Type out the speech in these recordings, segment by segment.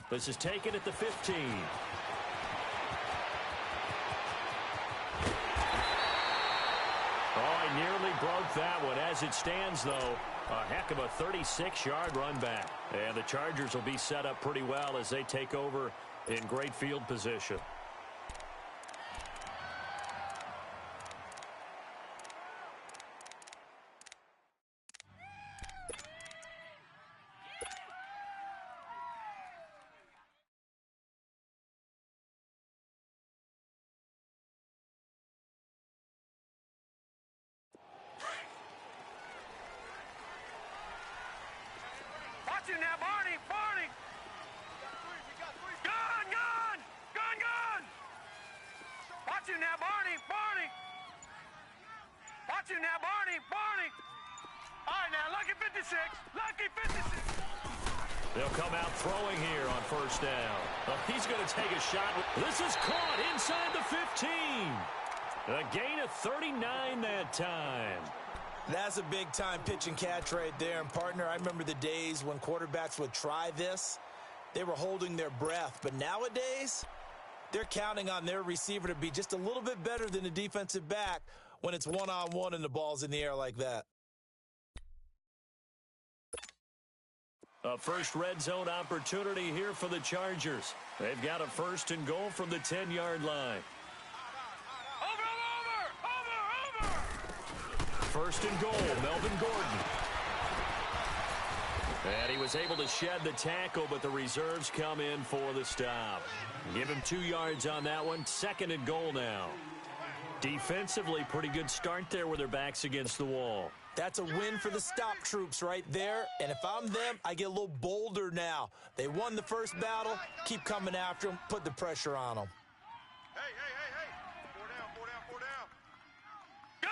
This is taken at the 15. Oh, he nearly broke that one. As it stands, though, a heck of a 36-yard run back. And the Chargers will be set up pretty well as they take over in great field position. Now, Barney! Gun! Watch him now, Barney! Watch him now, Barney! All right, now, lucky 56! They'll come out throwing here on first down. He's going to take a shot. This is caught inside the 15. A gain of 39 that time. That's a big-time pitch and catch right there. And, partner, I remember the days when quarterbacks would try this. They were holding their breath. But nowadays, they're counting on their receiver to be just a little bit better than the defensive back when it's one-on-one and the ball's in the air like that. A first red zone opportunity here for the Chargers. They've got a first and goal from the 10-yard line. First and goal, Melvin Gordon. And he was able to shed the tackle, but the reserves come in for the stop. Give him 2 yards on that one. Second and goal now. Defensively, pretty good start there with their backs against the wall. That's a win for the stop troops right there. And if I'm them, I get a little bolder now. They won the first battle. Keep coming after them. Put the pressure on them. Hey. 4 down. Gun!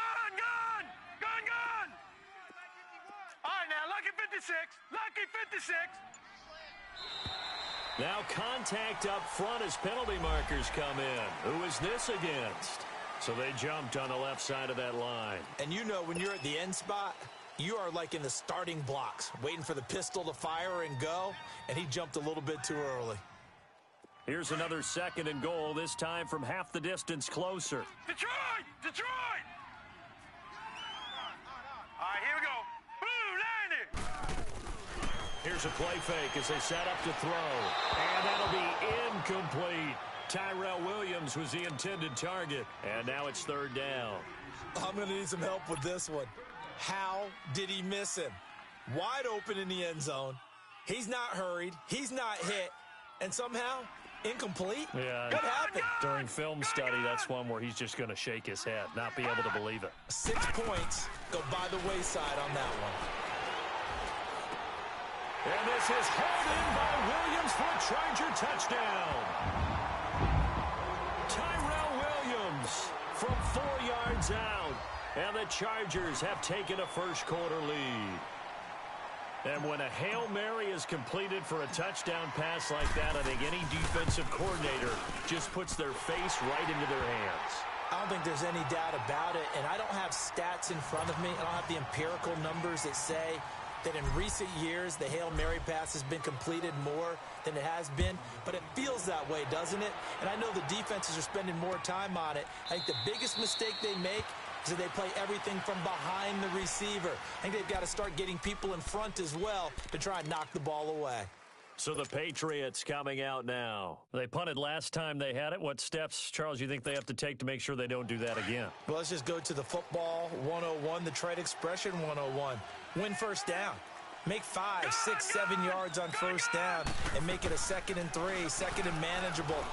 All right, now, lucky 56. Now contact up front as penalty markers come in. Who is this against? So they jumped on the left side of that line. And you know when you're at the end spot, you are like in the starting blocks, waiting for the pistol to fire and go, and he jumped a little bit too early. Here's another second and goal, this time from half the distance closer. Detroit! All right, here we go. Here's a play fake as they set up to throw. And that'll be incomplete. Tyrell Williams was the intended target. And now it's third down. I'm going to need some help with this one. How did he miss him? Wide open in the end zone. He's not hurried. He's not hit. And somehow, incomplete? Yeah. What happened? During film study, that's one where he's just going to shake his head, not be able to believe it. 6 points go by the wayside on that one. And this is hauled in by Williams for a Charger touchdown. Tyrell Williams from 4 yards out. And the Chargers have taken a first-quarter lead. And when a Hail Mary is completed for a touchdown pass like that, I think any defensive coordinator just puts their face right into their hands. I don't think there's any doubt about it, and I don't have stats in front of me. I don't have the empirical numbers that say that in recent years the Hail Mary pass has been completed more than it has been, but it feels that way, doesn't it? And I know the defenses are spending more time on it. I think the biggest mistake they make is that they play everything from behind the receiver. I think they've got to start getting people in front as well to try and knock the ball away. So the Patriots coming out now. They punted last time they had it. What steps, Charles, you think they have to take to make sure they don't do that again? Well, let's just go to the football 101, the trade expression 101. Win first down. Make 5, 6, 7 yards on first down and make it a 2nd and 3, 2nd and manageable.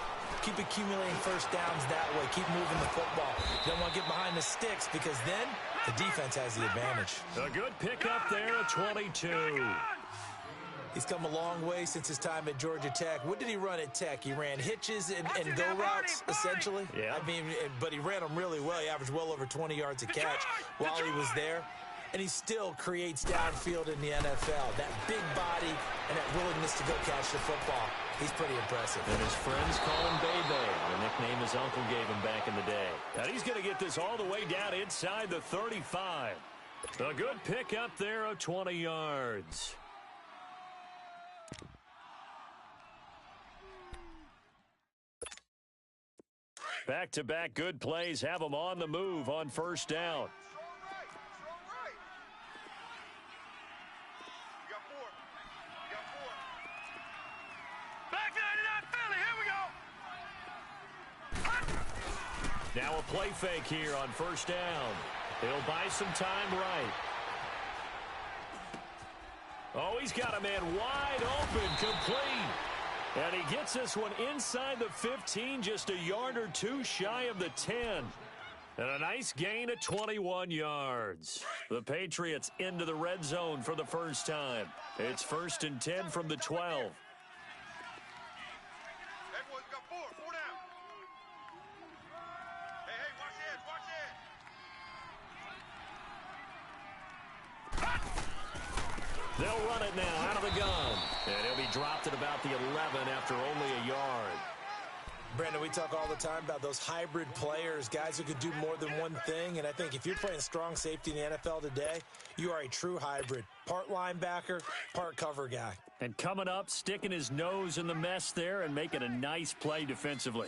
Keep accumulating first downs that way. Keep moving the football. You don't want to get behind the sticks because then the defense has the advantage. A good pickup there at 22. He's come a long way since his time at Georgia Tech. What did he run at Tech? He ran hitches and go routes, essentially. Yeah. I mean, but he ran them really well. He averaged well over 20 yards a catch while he was there. And he still creates downfield in the NFL. That big body and that willingness to go catch the football. He's pretty impressive. And his friends call him Bebe, the nickname his uncle gave him back in the day. And he's going to get this all the way down inside the 35. A good pickup there of 20 yards. Back-to-back good plays have them on the move on first down. Now a play fake here on first down. He'll buy some time right. Oh, he's got a man wide open, complete. And he gets this one inside the 15, just a yard or two shy of the 10. And a nice gain of 21 yards. The Patriots into the red zone for the first time. It's 1st and 10 from the 12. They'll run it now out of the gun. And he'll be dropped at about the 11 after only a yard. Brandon, we talk all the time about those hybrid players, guys who could do more than one thing. And I think if you're playing strong safety in the NFL today, you are a true hybrid. Part linebacker, part cover guy. And coming up, sticking his nose in the mess there and making a nice play defensively.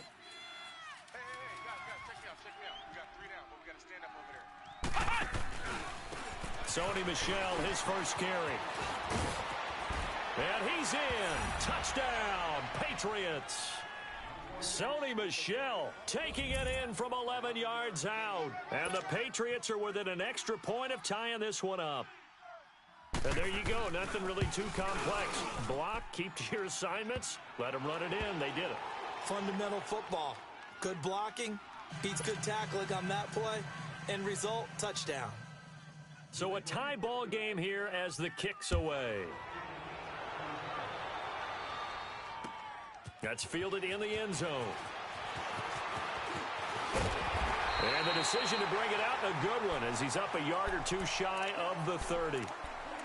Hey, guys, check me out. We got 3 down, but we got to stand up over there. Sony Michel, his first carry. And he's in. Touchdown, Patriots. Sony Michel taking it in from 11 yards out. And the Patriots are within an extra point of tying this one up. And there you go. Nothing really too complex. Block, keep to your assignments, let them run it in. They did it. Fundamental football. Good blocking, beats good tackling on that play. End result, touchdown. So a tie ball game here as the kick's away. That's fielded in the end zone. And the decision to bring it out, a good one, as he's up a yard or two shy of the 30.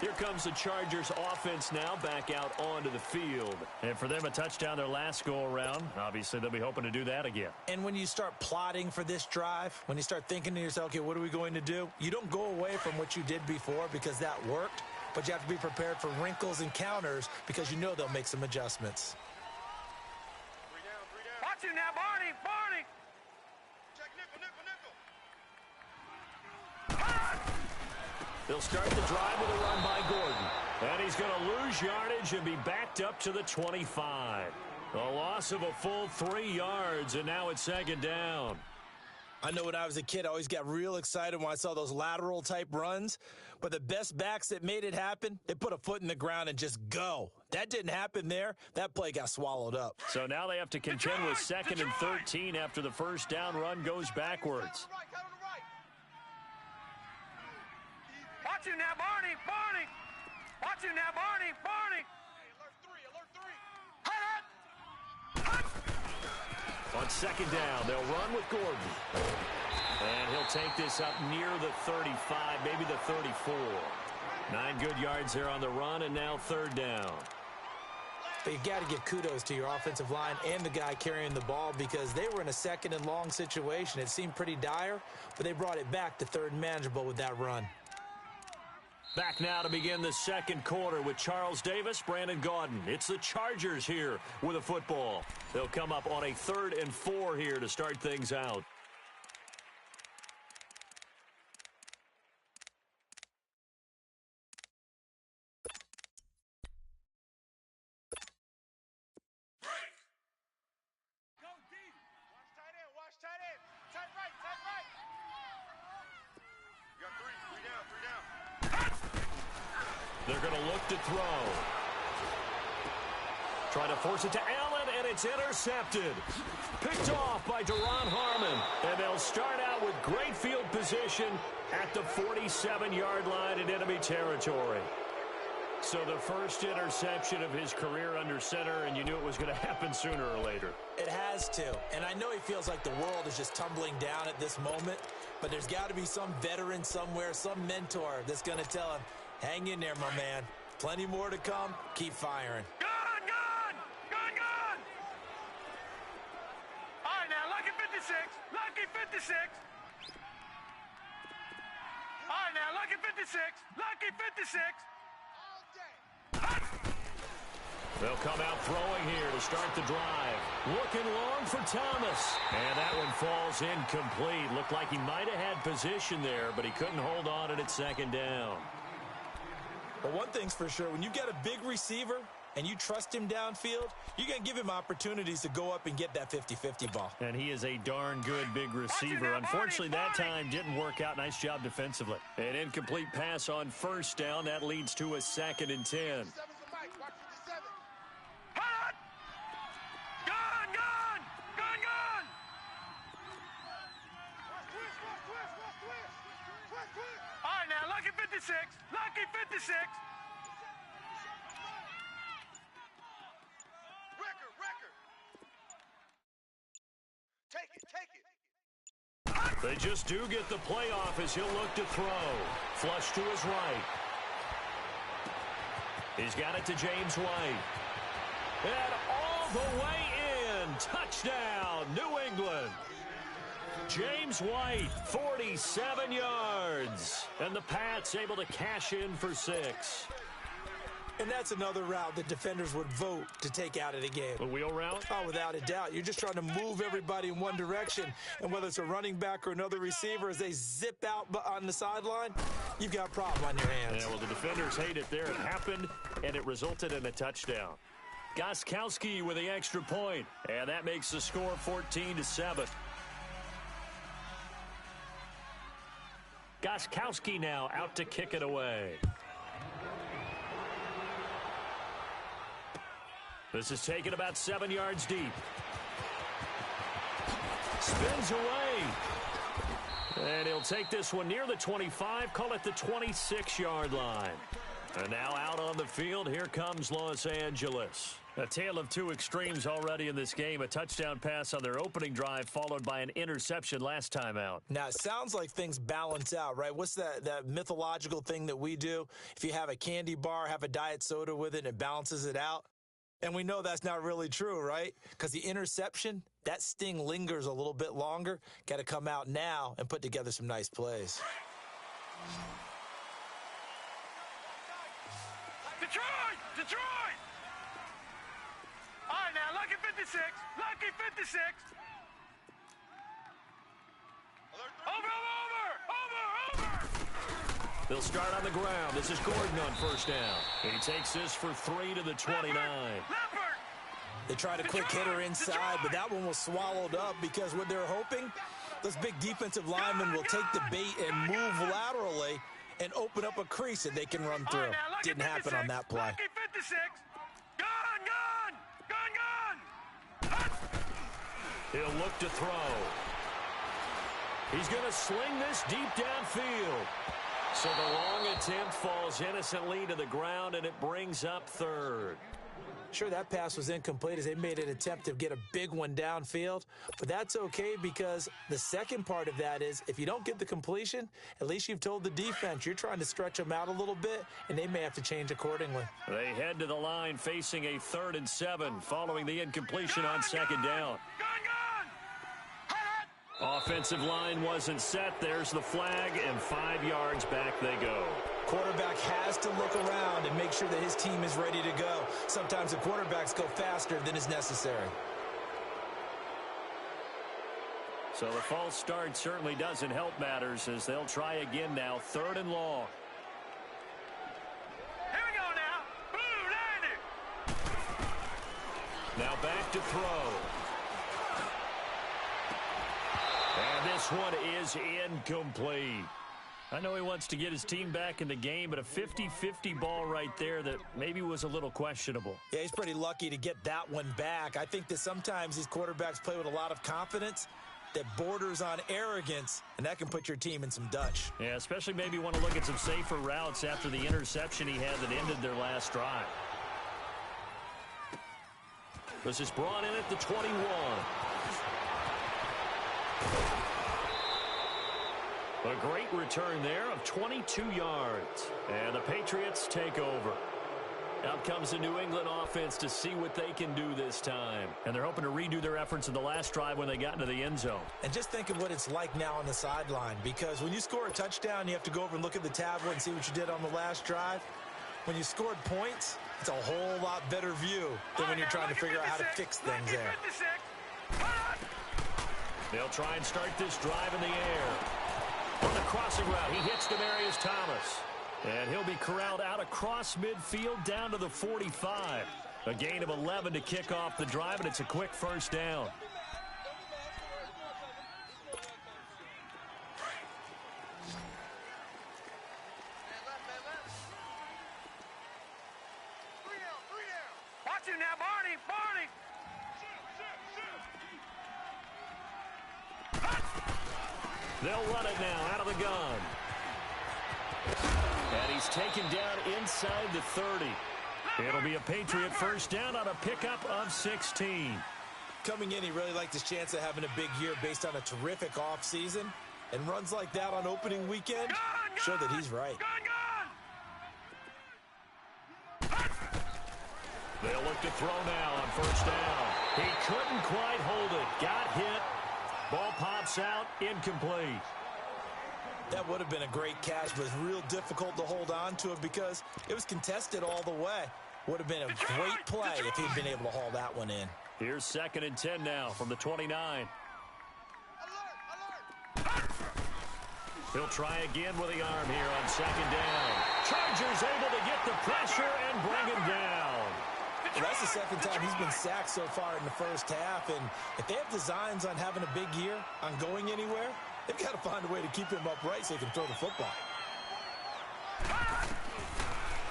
Here comes the Chargers offense now back out onto the field. And for them, a touchdown their last go-around. Obviously, they'll be hoping to do that again. And when you start plotting for this drive, when you start thinking to yourself, okay, what are we going to do? You don't go away from what you did before because that worked, but you have to be prepared for wrinkles and counters because you know they'll make some adjustments. 3 down. Watch him now, Barney. Check nickel. They'll start the drive with a run by Gordon. And he's going to lose yardage and be backed up to the 25. A loss of a full 3 yards, and now it's 2nd down. I know when I was a kid, I always got real excited when I saw those lateral-type runs. But the best backs that made it happen, they put a foot in the ground and just go. That didn't happen there. That play got swallowed up. So now they have to contend with 2nd and 13 after the first down run goes backwards. Watch him now, Barney. Watch him now, Barney. Alert 3. On 2nd down, they'll run with Gordon. And he'll take this up near the 35, maybe the 34. 9 good yards there on the run, and now 3rd down. But you've got to give kudos to your offensive line and the guy carrying the ball because they were in a 2nd and long situation. It seemed pretty dire, but they brought it back to 3rd and manageable with that run. Back now to begin the 2nd quarter with Charles Davis, Brandon Gaudin. It's the Chargers here with a football. They'll come up on a 3rd and 4 here to start things out. Watch tight end. Tight right. You got 3 down. They're going to look to throw. Trying to force it to Allen, and it's intercepted. Picked off by Deron Harmon. And they'll start out with great field position at the 47-yard line in enemy territory. So the first interception of his career under center, and you knew it was going to happen sooner or later. It has to. And I know he feels like the world is just tumbling down at this moment, but there's got to be some veteran somewhere, some mentor that's going to tell him, hang in there, my man. Plenty more to come. Keep firing. Gun! All right, now, lucky 56. Lucky 56. All right, now, lucky 56. Lucky 56. They'll come out throwing here to start the drive. Looking long for Thomas. And that one falls incomplete. Looked like he might have had position there, but he couldn't hold on at second down. Well, one thing's for sure. When you get a big receiver and you trust him downfield, you're going to give him opportunities to go up and get that 50-50 ball. And he is a darn good big receiver. Unfortunately, that time didn't work out. Nice job defensively. An incomplete pass on first down. That leads to a 2nd and 10. All right, now, lucky 56. Lucky 56. Record. Take it. They just do get the playoff as he'll look to throw. Flush to his right. He's got it to James White. And all the way in. Touchdown, New England. James White, 47 yards. And the Pats able to cash in for 6. And that's another route that defenders would vote to take out of the game. A wheel route? Oh, without a doubt. You're just trying to move everybody in one direction. And whether it's a running back or another receiver, as they zip out on the sideline, you've got a problem on your hands. Yeah, well, the defenders hate it there. It happened, and it resulted in a touchdown. Gostkowski with the extra point. And that makes the score 14-7. Gostkowski now out to kick it away. This is taken about 7 yards deep. Spins away. And he'll take this one near the 25, call it the 26-yard line. And now out on the field, here comes Los Angeles. A tale of two extremes already in this game. A touchdown pass on their opening drive, followed by an interception last time out. Now, it sounds like things balance out, right? What's that mythological thing that we do? If you have a candy bar, have a diet soda with it, and it balances it out. And we know that's not really true, right? Because the interception, that sting lingers a little bit longer. Got to come out now and put together some nice plays. Detroit! All right, now, lucky 56. Lucky 56. Over! They'll start on the ground. This is Gordon on first down. He takes this for 3 to the 29. They tried a quick hitter inside, but that one was swallowed up because what they're hoping, those big defensive linemen will take the bait and move laterally and open up a crease that they can run through. Didn't happen on that play. Lucky 56. Gun! He'll look to throw. He's going to sling this deep downfield. So the long attempt falls innocently to the ground, and it brings up third. Sure, that pass was incomplete as they made an attempt to get a big one downfield, but that's okay because the second part of that is if you don't get the completion, at least you've told the defense you're trying to stretch them out a little bit, and they may have to change accordingly. They head to the line facing a 3rd and 7 following the incompletion on second down. Offensive line wasn't set. There's the flag, and 5 yards back they go. Quarterback has to look around and make sure that his team is ready to go. Sometimes the quarterbacks go faster than is necessary. So the false start certainly doesn't help matters as they'll try again now. 3rd and long. Here we go now. Boom, landed. Now back to throw. And this one is incomplete. I know he wants to get his team back in the game, but a 50-50 ball right there that maybe was a little questionable. Yeah, he's pretty lucky to get that one back. I think that sometimes these quarterbacks play with a lot of confidence that borders on arrogance, and that can put your team in some Dutch. Yeah, especially maybe want to look at some safer routes after the interception he had that ended their last drive. This is brought in at the 21. A great return there of 22 yards. And the Patriots take over. Out comes the New England offense to see what they can do this time. And they're hoping to redo their efforts in the last drive when they got into the end zone. And just think of what it's like now on the sideline. Because when you score a touchdown, you have to go over and look at the tablet and see what you did on the last drive. when you scored points, it's a whole lot better view than when you're trying to figure out how to fix things there. They'll try and start this drive in the air. On the crossing route, he hits Demaryius Thomas. And he'll be corralled out across midfield down to the 45. A gain of 11 to kick off the drive, and it's a quick first down. Watch him now, Barney! They'll run it now out of the gun. And he's taken down inside the 30. It'll be a Patriot first down on a pickup of 16. Coming in, he really liked his chance of having a big year based on a terrific offseason. And runs like that on opening weekend show that he's right. They'll look to throw now on first down. He couldn't quite hold it. Got hit. Ball pops out. Incomplete. That would have been a great catch, but it's real difficult to hold on to it because it was contested all the way. Would have been a great play if he'd been able to haul that one in. Here's 2nd and 10 now from the 29. He'll try again with the arm here on 2nd down. Chargers able to get the pressure and bring him down. Well, that's the 2nd time he's been sacked so far in the first half, and if they have designs on having a big year, on going anywhere, they've got to find a way to keep him upright so he can throw the football.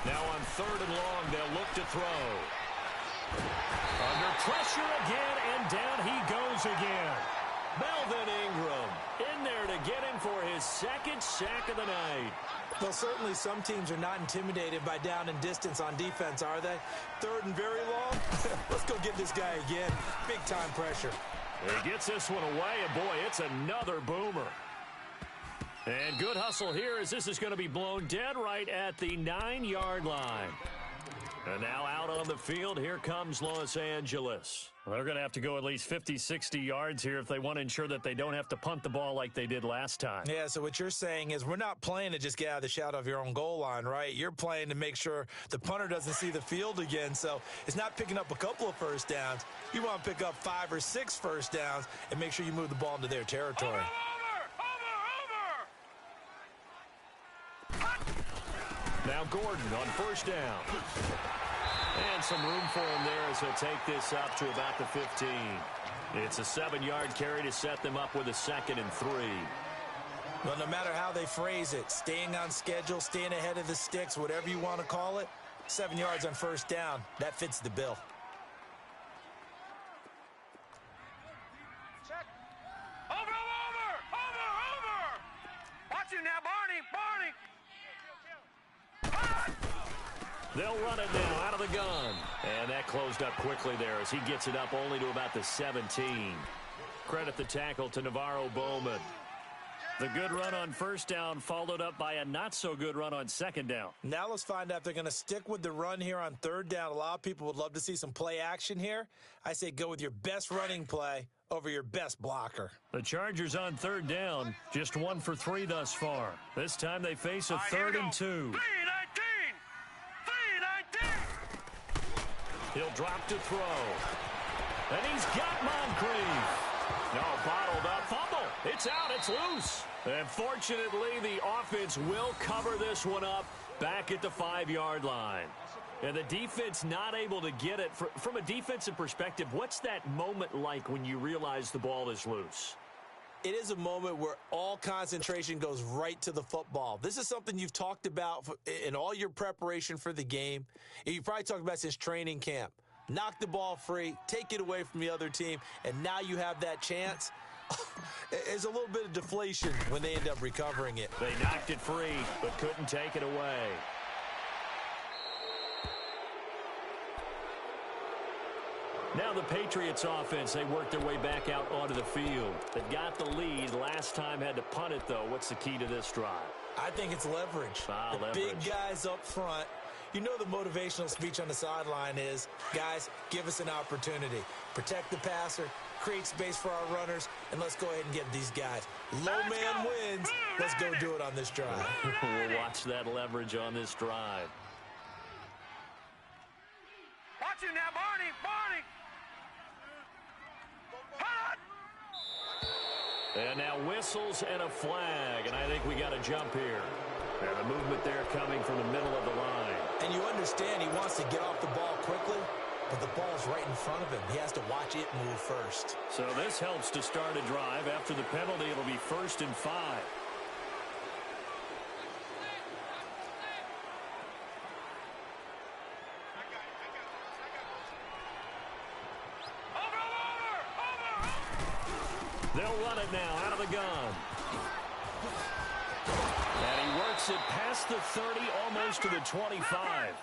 Now on 3rd and long, they'll look to throw. Under pressure again, and down he goes again. Melvin Ingram in there to get him for his 2nd sack of the night. Well, certainly some teams are not intimidated by down and distance on defense, are they? 3rd and very long? Let's go get this guy again. Big-time pressure. He gets this one away, and boy, it's another boomer. And good hustle here as this is going to be blown dead right at the 9-yard line. And now out on the field, here comes Los Angeles. They're going to have to go at least 50, 60 yards here if they want to ensure that they don't have to punt the ball like they did last time. Yeah, so what you're saying is we're not playing to just get out of the shadow of your own goal line, right? You're playing to make sure the punter doesn't see the field again. So it's not picking up a couple of first downs. You want to pick up 5 or 6 first downs and make sure you move the ball into their territory. Now Gordon on first down. And some room for him there as he'll take this up to about the 15. It's a 7-yard carry to set them up with a 2nd and 3. Well, no matter how they phrase it, staying on schedule, staying ahead of the sticks, whatever you want to call it, 7 yards on first down, that fits the bill. Check. Over! Watch him now, Barney! They'll run it now out of the gun. And that closed up quickly there as he gets it up only to about the 17. Credit the tackle to Navarro Bowman. The good run on first down followed up by a not-so-good run on 2nd down. Now let's find out if they're going to stick with the run here on 3rd down. A lot of people would love to see some play action here. I say go with your best running play over your best blocker. The Chargers on 3rd down, just 1 for 3 thus far. This time they face a 3rd and 2. 3-19! He'll drop to throw. And he's got Moncrief. No, bottled up. Fumble. It's out. It's loose. And fortunately, the offense will cover this one up back at the 5-yard line. And the defense not able to get it. From a defensive perspective, what's that moment like when you realize the ball is loose? It is a moment where all concentration goes right to the football. This is something you've talked about in all your preparation for the game. You probably talked about since training camp. Knock the ball free, take it away from the other team, and now you have that chance. There's a little bit of deflation when they end up recovering it. They knocked it free, but couldn't take it away. Now the Patriots offense, they work their way back out onto the field. They've got the lead. Last time had to punt it, though. What's the key to this drive? I think it's leverage. Leverage. Big guys up front. You know the motivational speech on the sideline is, guys, give us an opportunity. Protect the passer, create space for our runners, and let's go ahead and get these guys. Low man wins. Let's go do it on this drive. We'll watch that leverage on this drive. you now, Barney! Barney! And now whistles and a flag, and I think we got a jump here. And the movement there coming from the middle of the line. And you understand he wants to get off the ball quickly, but the ball's right in front of him. He has to watch it move first. So this helps to start a drive. After the penalty, it'll be 1st and 5. They'll run it now out of the gun. And he works it past the 30, almost to the 25.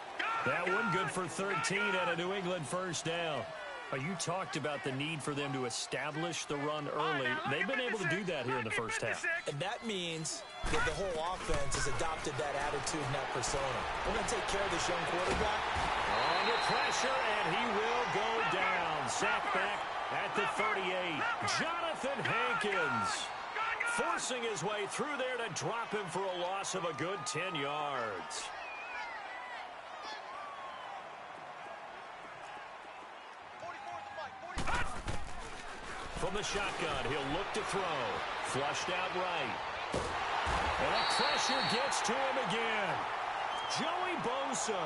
That one good for 13 and a New England first down. You talked about the need for them to establish the run early. They've been able to do that here in the first half. And that means that the whole offense has adopted that attitude and that persona. We're going to take care of this young quarterback. Under pressure, and he will go down. Sacked back at the 38. Jonathan Hankins forcing his way through there to drop him for a loss of a good 10 yards. From the shotgun, he'll look to throw. Flushed out right. And the pressure gets to him again. Joey Bosa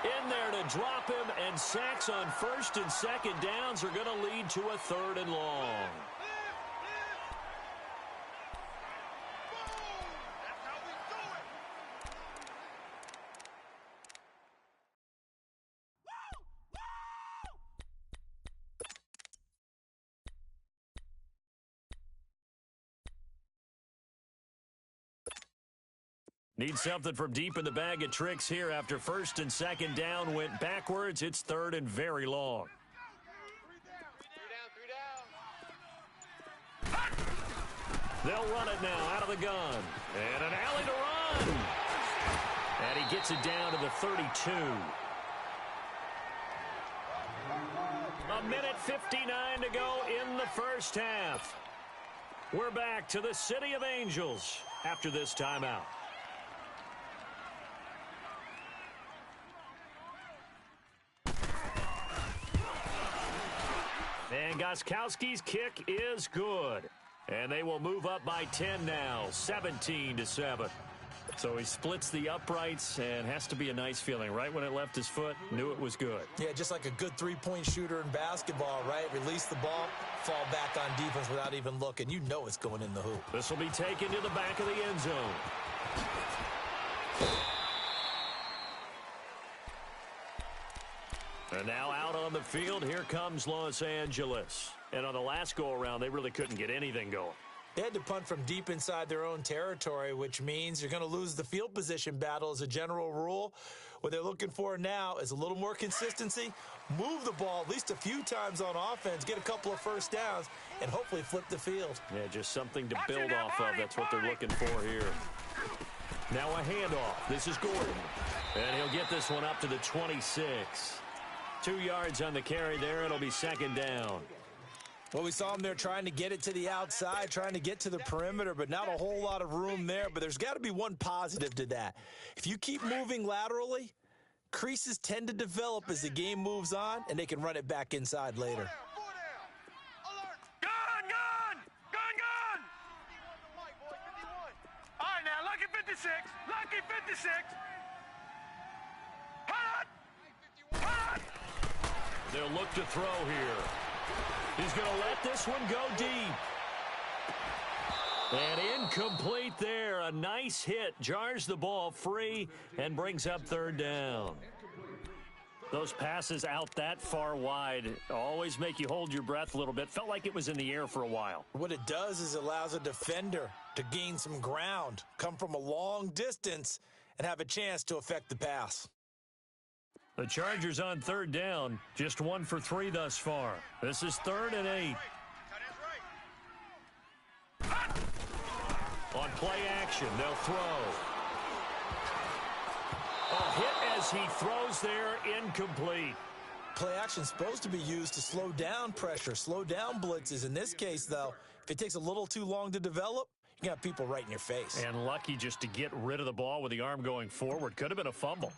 in there to drop him, and sacks on 1st and 2nd downs are going to lead to a 3rd and long. Need something from deep in the bag of tricks here after 1st and 2nd down went backwards. It's 3rd and very long. They'll run it now out of the gun. And an alley to run. And he gets it down to the 32. A minute 59 to go in the first half. We're back to the City of Angels after this timeout. And Gostkowski's kick is good. And they will move up by 10 now, 17-7. So he splits the uprights, and has to be a nice feeling. Right when it left his foot, knew it was good. Yeah, just like a good three-point shooter in basketball, right? Release the ball, fall back on defense without even looking. You know it's going in the hoop. This will be taken to the back of the end zone. And now out on the field, here comes Los Angeles. And on the last go-around, they really couldn't get anything going. They had to punt from deep inside their own territory, which means you're going to lose the field position battle as a general rule. What they're looking for now is a little more consistency, move the ball at least a few times on offense, get a couple of first downs, and hopefully flip the field. Yeah, just something to build off of. That's what they're looking for here. Now a handoff. This is Gordon. And he'll get this one up to the 26. 2 yards on the carry there. It'll be 2nd down. Well, we saw him there trying to get it to the outside, trying to get to the perimeter, but not a whole lot of room there. But there's got to be one positive to that. If you keep moving laterally, creases tend to develop as the game moves on, and they can run it back inside later. All right, now, lucky 56. Lucky 56. Hot! They'll look to throw here. He's going to let this one go deep. And incomplete there. A nice hit. Jars the ball free and brings up 3rd down. Those passes out that far wide always make you hold your breath a little bit. Felt like it was in the air for a while. What it does is it allows a defender to gain some ground, come from a long distance, and have a chance to affect the pass. The Chargers on 3rd down, just 1 for 3 thus far. This is 3rd and 8. On play action, they'll throw. A hit as he throws there, incomplete. Play action is supposed to be used to slow down pressure, slow down blitzes. In this case, though, if it takes a little too long to develop, you got people right in your face. And lucky just to get rid of the ball with the arm going forward. Could have been a fumble.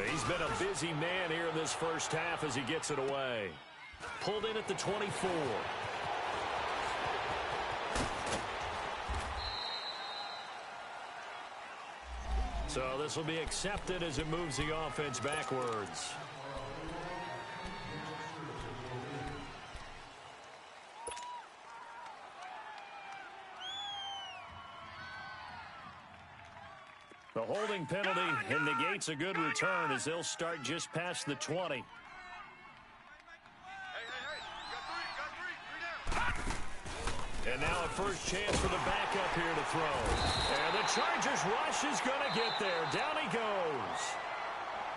He's been a busy man here in this first half as he gets it away. Pulled in at the 24. So this will be accepted as it moves the offense backwards. The holding penalty and negates a good return as they'll start just past the 20. Hey, got three down. And now a first chance for the backup here to throw. And the Chargers rush is going to get there. Down he goes.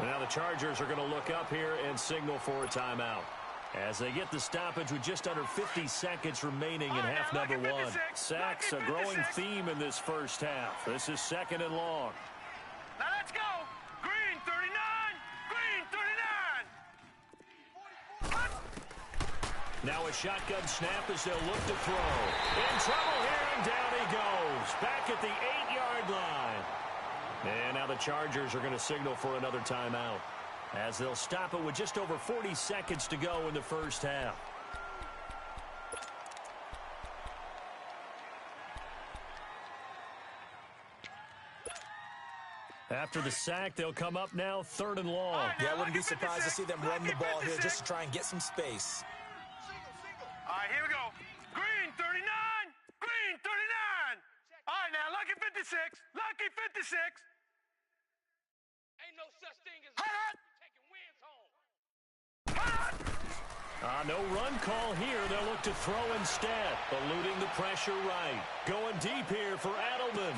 And now the Chargers are going to look up here and signal for a timeout as they get the stoppage with just under 50 seconds remaining in half number one. Sacks, a growing theme in this first half. This is 2nd and long. Now let's go. Green 39. Green 39. Now a shotgun snap as they'll look to throw. In trouble here, and down he goes. Back at the 8-yard line. And now the Chargers are going to signal for another timeout as they'll stop it with just over 40 seconds to go in the first half. After the sack, they'll come up now 3rd and long. Yeah, I wouldn't be surprised to see them run the ball here just to try and get some space. All right, here we go. Green 39. Green 39. All right, now, lucky 56. Lucky 56. Ain't no such thing as taking wins home. No run call here. They'll look to throw instead, eluding the pressure right. Going deep here for Edelman.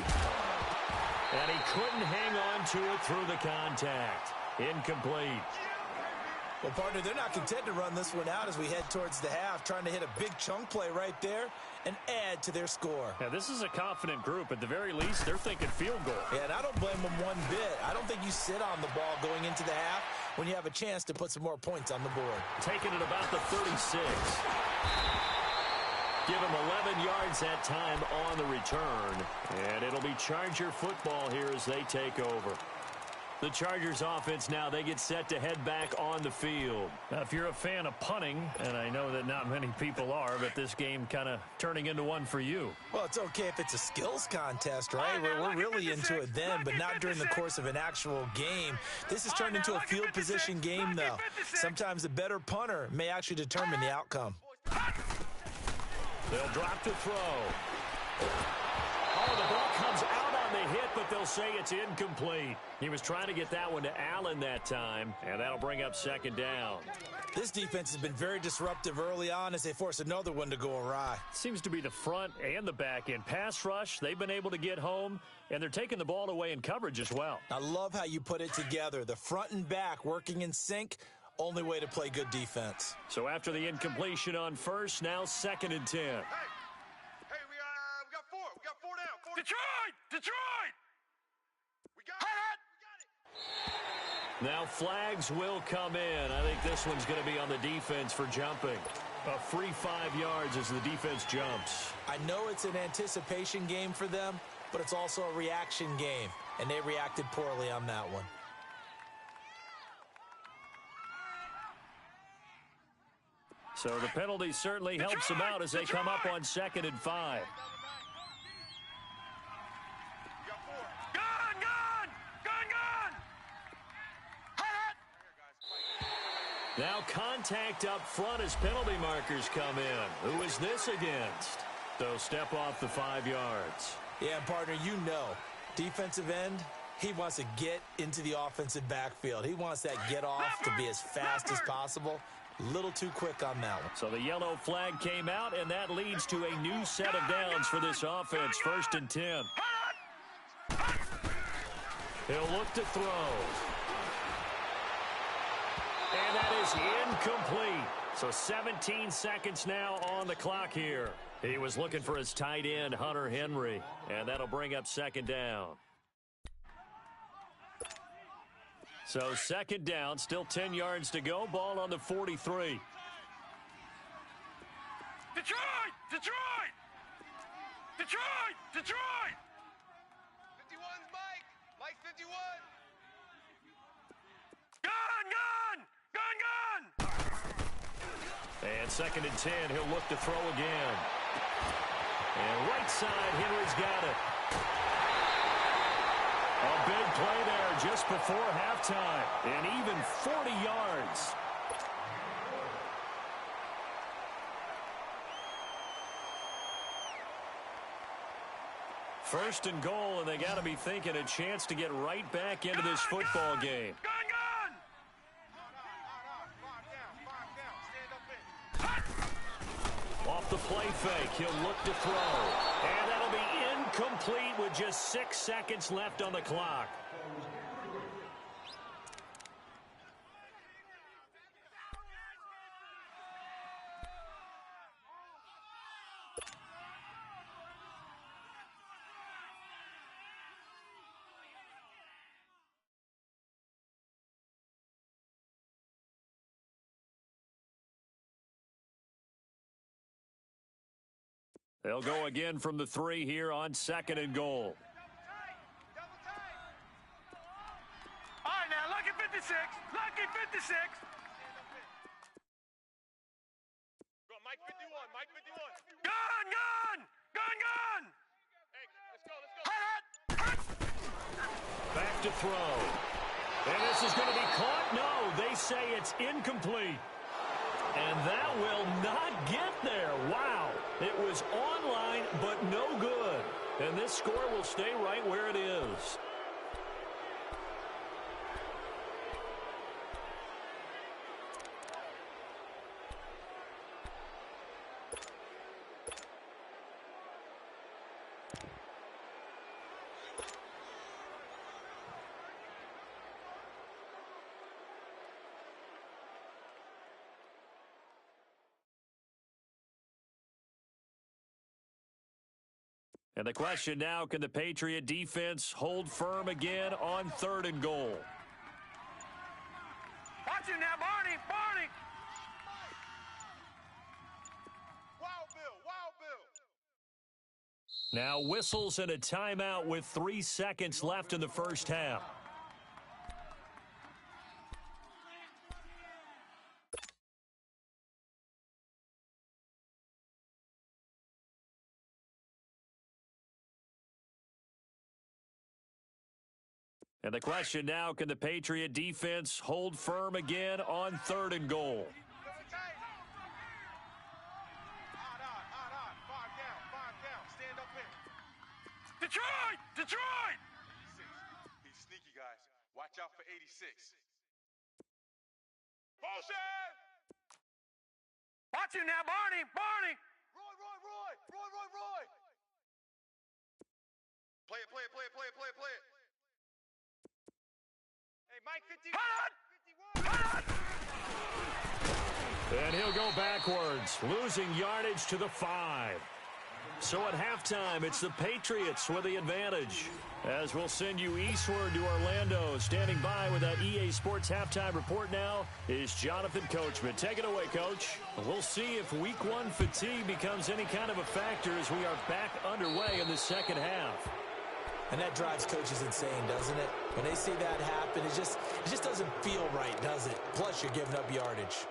And he couldn't hang on to it through the contact. Incomplete. Well, partner, they're not content to run this one out as we head towards the half, trying to hit a big chunk play right there and add to their score. Yeah, this is a confident group. At the very least, they're thinking field goal. Yeah, and I don't blame them one bit. I don't think you sit on the ball going into the half when you have a chance to put some more points on the board. Taking it about the 36. Give him 11 yards that time on the return. And it'll be Charger football here as they take over. The Chargers offense now, they get set to head back on the field. Now, if you're a fan of punting, and I know that not many people are, but this game kind of turning into one for you. Well, it's okay if it's a skills contest, right? We're really into it then, but not during the course of an actual game. This has turned into a field position game, though. Sometimes a better punter may actually determine the outcome. They'll drop to throw. Oh, the ball comes out on the hit, but they'll say it's incomplete. He was trying to get that one to Allen that time, and that'll bring up 2nd down. This defense has been very disruptive early on as they force another one to go awry. Seems to be the front and the back end. Pass rush, they've been able to get home, and they're taking the ball away in coverage as well. I love how you put it together. The front and back working in sync. Only way to play good defense. So after the incompletion on first, now 2nd and 10. Hey, we got 4. We got 4 down. Detroit! We got it. Now flags will come in. I think this one's going to be on the defense for jumping. A free 5 yards as the defense jumps. I know it's an anticipation game for them, but it's also a reaction game, and they reacted poorly on that one. So the penalty certainly helps them out as they come up on 2nd and 5. Now contact up front as penalty markers come in. Who is this against? They'll step off the 5 yards. Yeah, partner, you know, defensive end, he wants to get into the offensive backfield. He wants that get off to be as fast as possible. A little too quick on that one. So the yellow flag came out, and that leads to a new set of downs for this offense. 1st and 10. He'll look to throw. And that is incomplete. So 17 seconds now on the clock here. He was looking for his tight end, Hunter Henry, and that'll bring up 2nd down. So 2nd down, still 10 yards to go. Ball on the 43. Detroit! 51's Mike! Mike 51! And 2nd and 10, he'll look to throw again. And right side, Henry's got it. A big play there just before halftime. And even 40 yards. First and goal, and they got to be thinking a chance to get right back into this football game. Off the play fake, he'll look to throw. And that'll be incomplete with just 6 seconds left on the clock. They'll go again from the 3 here on 2nd and goal. All right, now, lucky 56. Lucky 56. Go, Mike 51. Mike 51. Gun, gun. Gun, gun. Hey, let's go, let's go. Hut. Back to throw. And this is going to be caught. No, they say it's incomplete. And that will not get there. Wow. It was online, but no good. And this score will stay right where it is. And the question now, can the Patriot defense hold firm again on 3rd and goal? Watch him now, Barney, Barney. Wild Bill, Wild Bill. Now whistles and a timeout with 3 seconds left in the first half. And the question now, can the Patriot defense hold firm again on 3rd and goal? Detroit! Detroit! He's sneaky, guys. Watch out for 86. Motion! Watch him now, Barney! Barney! Roy, Roy, Roy! Roy, Roy, Roy! Play it, play it, play it, play it, play it, play it. Hey, Mike 51. And he'll go backwards, losing yardage to the 5. So at halftime, it's the Patriots with the advantage. As we'll send you eastward to Orlando, standing by with that EA Sports halftime report now is Jonathan Coachman. Take it away, Coach. We'll see if Week 1 fatigue becomes any kind of a factor as we are back underway in the second half. And that drives coaches insane, doesn't it? When they see that happen, it just doesn't feel right, does it? Plus, you're giving up yardage.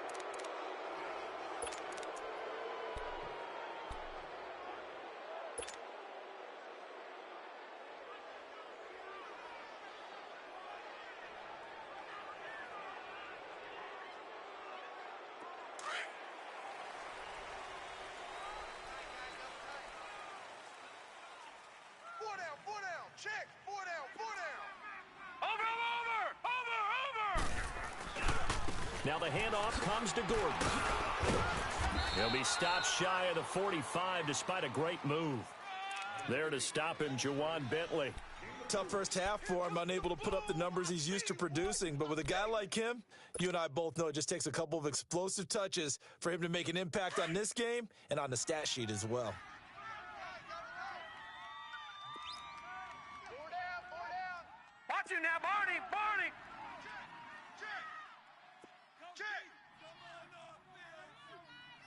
Check. 4 down, 4 down. Over. Now the handoff comes to Gordon. He'll be stopped shy of the 45 despite a great move. There to stop him, Jawan Bentley. Tough first half for him, unable to put up the numbers he's used to producing. But with a guy like him, you and I both know it just takes a couple of explosive touches for him to make an impact on this game and on the stat sheet as well. Watch him now, Barney, Barney. Check.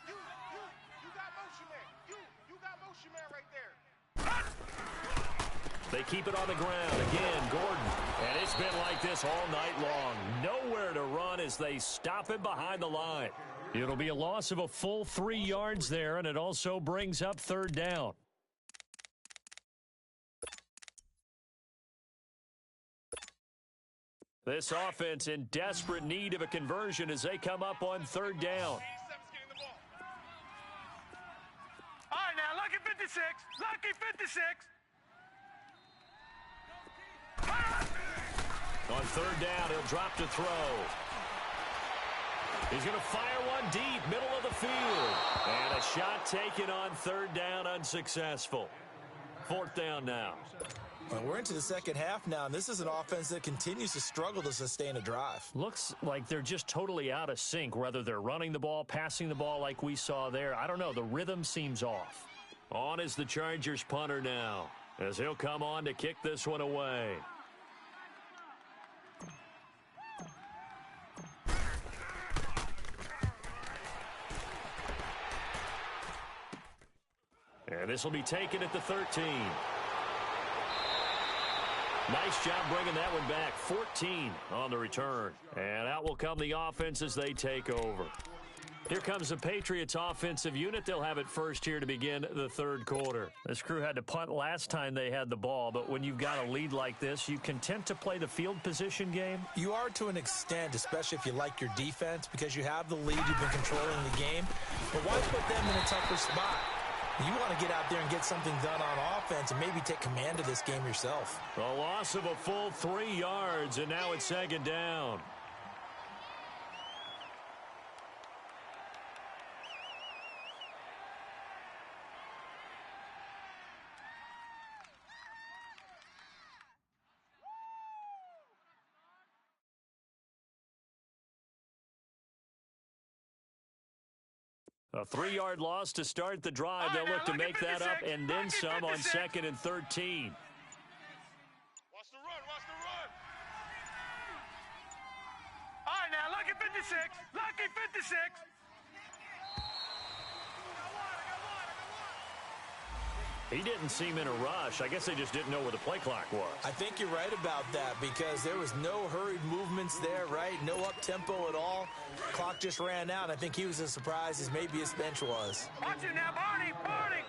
You got motion man. You got motion man right there. They keep it on the ground. Again, Gordon. And it's been like this all night long. Nowhere to run as they stop him behind the line. It'll be a loss of a full 3 yards there, and it also brings up third down. This offense in desperate need of a conversion as they come up on third down. All right, now, lucky 56. Lucky 56. On third down, he'll drop to throw. He's going to fire one deep, middle of the field. And a shot taken on third down, unsuccessful. Fourth down now. Well, we're into the second half now, and this is an offense that continues to struggle to sustain a drive. Looks like they're just totally out of sync, whether they're running the ball, passing the ball like we saw there. I don't know. The rhythm seems off. On is the Chargers punter now, as he'll come on to kick this one away. And this will be taken at the 13. Nice job bringing that one back. 14 on the return. And out will come the offense as they take over. Here comes the Patriots offensive unit. They'll have it first here to begin the third quarter. This crew had to punt last time they had the ball, but when you've got a lead like this, you content to play the field position game? You are to an extent, especially if you like your defense, because you have the lead, you've been controlling the game. But why put them in a tougher spot? You want to get out there and get something done on offense and maybe take command of this game yourself. A loss of a full 3 yards, and now it's second down. A 3-yard loss to start the drive. They'll look to make that up and then some on second and 13. Watch the run, watch the run. All right, now, lucky 56. Lucky 56. He didn't seem in a rush. I guess they just didn't know where the play clock was. I think you're right about that because there was no hurried movements there, right? No up-tempo at all. Clock just ran out. I think he was as surprised as maybe his bench was. Watch it now, Barney, Barney.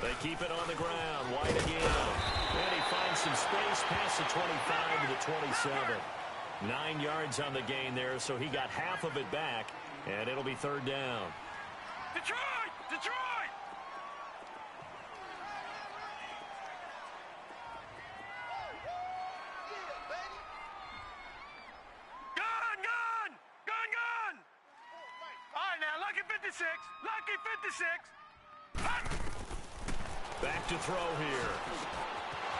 They keep it on the ground. White again. And he finds some space past the 25 to the 27. 9 yards on the gain there, so he got half of it back. And it'll be third down. Detroit! Detroit! Gun! Gun! Gun! Gun! All right, now, lucky 56. Lucky 56. Back to throw here.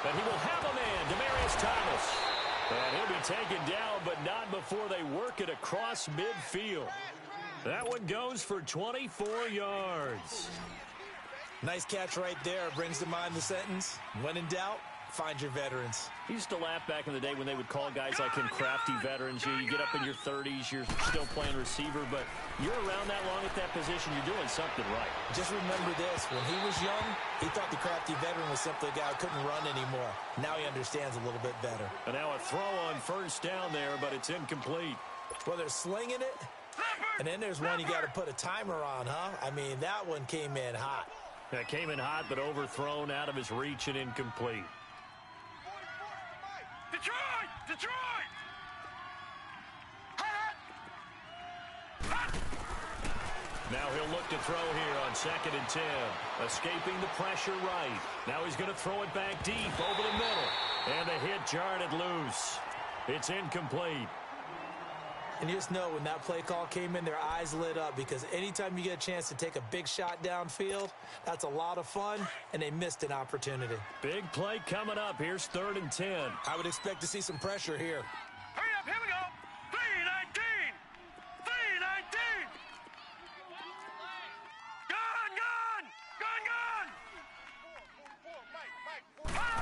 And he will have a man, Demaryius Thomas. And he'll be taken down, but not before they work it across midfield. That one goes for 24 yards. Nice catch right there. Brings to mind the sentence, when in doubt, find your veterans. He used to laugh back in the day when they would call guys like him crafty veterans. You get up in your 30s, you're still playing receiver, but you're around that long at that position, you're doing something right. Just remember this, when he was young, he thought the crafty veteran was simply a guy who couldn't run anymore. Now he understands a little bit better. And now a throw on first down there, but it's incomplete. Well, they're slinging it. And then there's one you got to put a timer on, huh? I mean, that one came in hot. That came in hot, but overthrown out of his reach and incomplete. Detroit! Detroit! Now he'll look to throw here on second and 10. Escaping the pressure right. Now he's going to throw it back deep over the middle. And the hit jarred it loose. It's incomplete. And you just know when that play call came in, their eyes lit up because anytime you get a chance to take a big shot downfield, that's a lot of fun, and they missed an opportunity. Big play coming up. Here's third and 10. I would expect to see some pressure here. Hurry up, here we go. 319. 319. Gun, gun. Gun,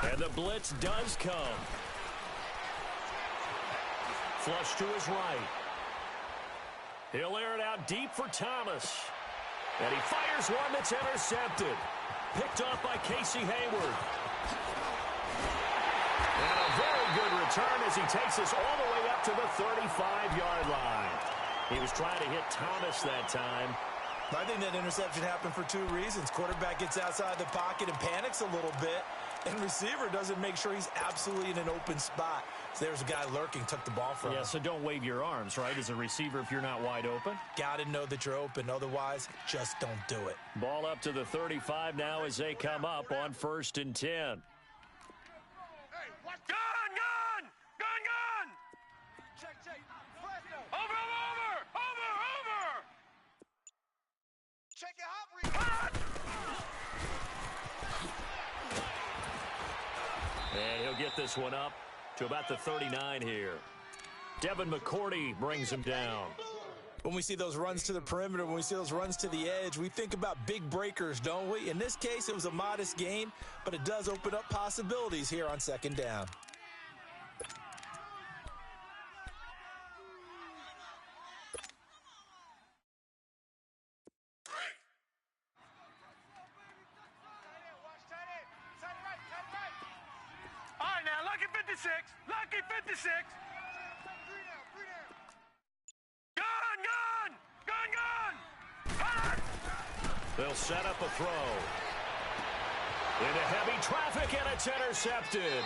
gun. And the blitz does come. Flush to his right. He'll air it out deep for Thomas. And he fires one that's intercepted. Picked off by Casey Hayward. And a very good return as he takes us all the way up to the 35-yard line. He was trying to hit Thomas that time. I think that interception happened for two reasons. Quarterback gets outside the pocket and panics a little bit, and receiver doesn't make sure he's absolutely in an open spot. So there's a guy lurking, took the ball from him. Yeah, so don't wave your arms, right, as a receiver if you're not wide open. Got to know that you're open. Otherwise, just don't do it. Ball up to the 35 now as they come up on 1st and 10. Hey, what? Gun! Check. Over! Check it out. And he'll get this one up to about the 39 here. Devin McCourty brings him down. When we see those runs to the perimeter, when we see those runs to the edge, we think about big breakers, don't we? In this case, it was a modest gain, but it does open up possibilities here on 2nd down. All right, now, lucky 56. Gun! They'll set up a throw. Into heavy traffic, and it's intercepted.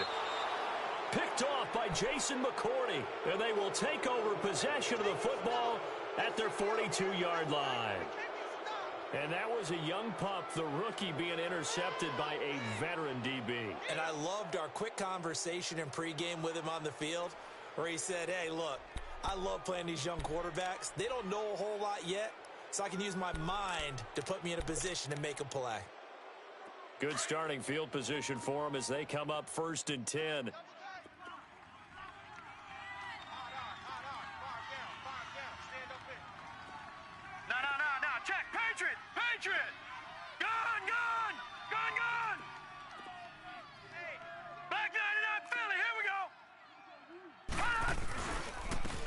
Picked off by Jason McCourty, and they will take over possession of the football at their 42-yard line. And that was a young pup, the rookie, being intercepted by a veteran DB. And I loved our quick conversation in pregame with him on the field where he said, hey, look, I love playing these young quarterbacks. They don't know a whole lot yet, so I can use my mind to put me in a position to make a play. Good starting field position for them as they come up 1st and 10. No. Check. Patriot. Gun. Back 99 Philly. Here we go.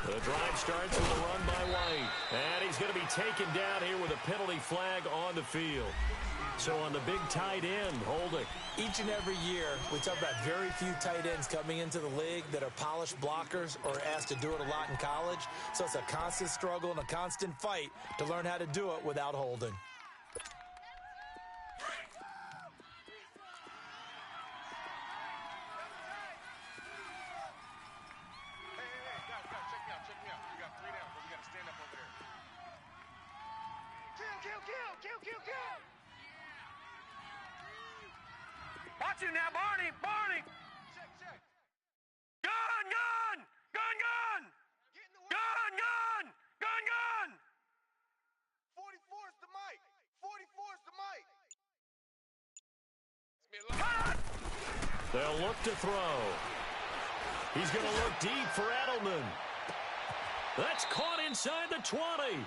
The drive starts with a run by White. And he's going to be taken down here with a penalty flag on the field. So on the big tight end, holding. Each and every year, we talk about very few tight ends coming into the league that are polished blockers or asked to do it a lot in college. So it's a constant struggle and a constant fight to learn how to do it without holding. Check me out. You got 3 down, but we got to stand up over there. Kill. Watch him now, Barney. Check. Gun. Gun. 44's the mic. They'll look to throw. He's going to look deep for Edelman. That's caught inside the 20.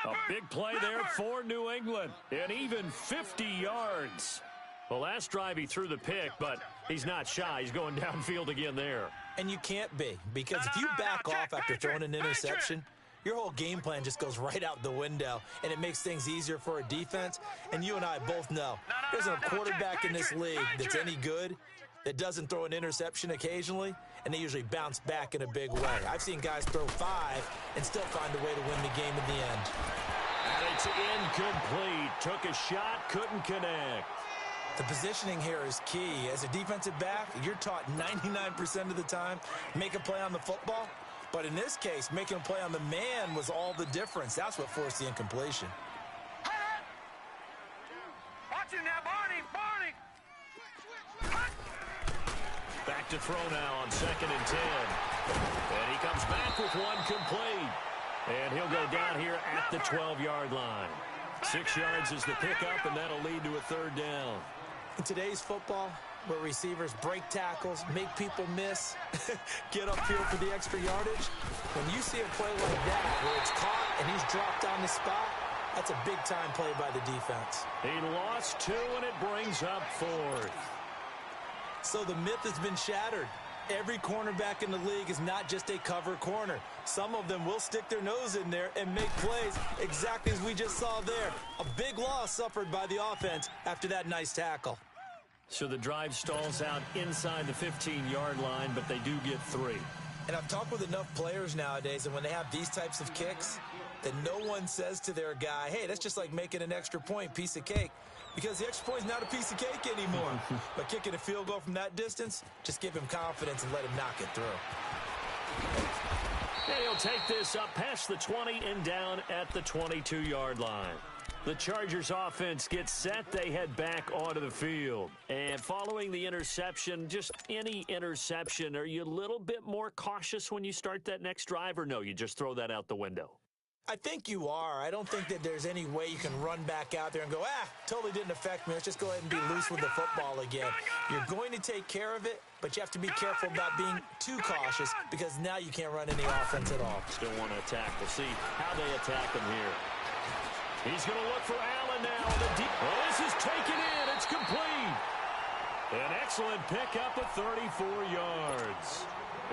A big play there for New England. And even 50 yards. The last drive he threw the pick, but he's not shy. He's going downfield again there. And you can't be, because if you back off after throwing an interception, your whole game plan just goes right out the window, and it makes things easier for a defense. And you and I both know there's a quarterback in this league that's any good that doesn't throw an interception occasionally, and they usually bounce back in a big way. I've seen guys throw 5 and still find a way to win the game in the end. And it's incomplete. Took a shot, couldn't connect. The positioning here is key. As a defensive back, you're taught 99% of the time, make a play on the football. But in this case, making a play on the man was all the difference. That's what forced the incompletion. Watch him now, Barney. Back to throw now on 2nd and 10. And he comes back with one complete. And he'll go down here at the 12-yard line. 6 yards is the pickup, and that'll lead to a 3rd down. In today's football, where receivers break tackles, make people miss, get upfield for the extra yardage, when you see a play like that where it's caught and he's dropped on the spot, that's a big-time play by the defense. He lost 2, and it brings up 4th. So the myth has been shattered. Every cornerback in the league is not just a cover corner. Some of them will stick their nose in there and make plays exactly as we just saw there. A big loss suffered by the offense after that nice tackle. So the drive stalls out inside the 15-yard line, but they do get 3. And I've talked with enough players nowadays, and when they have these types of kicks, that no one says to their guy, hey, that's just like making an extra point, piece of cake. Because the extra point is not a piece of cake anymore. But kicking a field goal from that distance, just give him confidence and let him knock it through. And he'll take this up past the 20 and down at the 22-yard line. The Chargers offense gets set. They head back onto the field. And following the interception, just any interception, are you a little bit more cautious when you start that next drive, or no, you just throw that out the window? I think you are. I don't think that there's any way you can run back out there and go, totally didn't affect me. Let's just go ahead and be loose with the football again. You're going to take care of it, but you have to be careful about being too cautious because now you can't run any offense at all. Still want to attack. We'll see how they attack him here. He's going to look for Allen now. This is taken in. It's complete. An excellent pickup of 34 yards.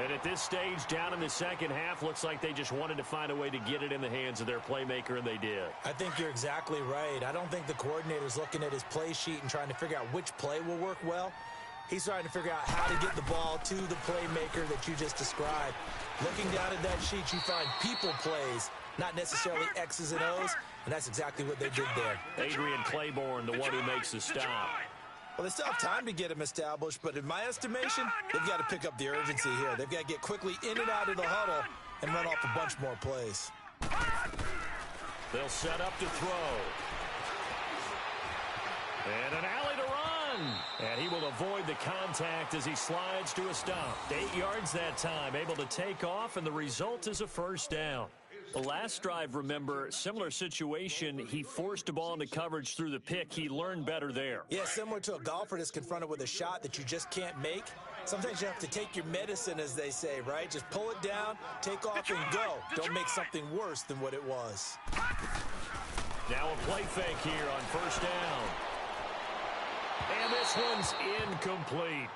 And at this stage, down in the second half, looks like they just wanted to find a way to get it in the hands of their playmaker, and they did. I think you're exactly right. I don't think the coordinator's looking at his play sheet and trying to figure out which play will work well. He's trying to figure out how to get the ball to the playmaker that you just described. Looking down at that sheet, you find people plays, not necessarily X's and O's, and that's exactly what they did there. Adrian Claiborne, the one who makes the stop. Well, they still have time to get him established, but in my estimation, they've got to pick up the urgency here. They've got to get quickly in and out of the huddle and run off a bunch more plays. They'll set up to throw. And an alley to run. And he will avoid the contact as he slides to a stop. 8 yards that time, able to take off, and the result is a first down. The last drive, remember, similar situation. He forced a ball into coverage through the pick. He learned better there. Yeah, similar to a golfer that's confronted with a shot that you just can't make. Sometimes you have to take your medicine, as they say, right? Just pull it down, take off, and go. Don't make something worse than what it was. Now a play fake here on first down. And this one's incomplete.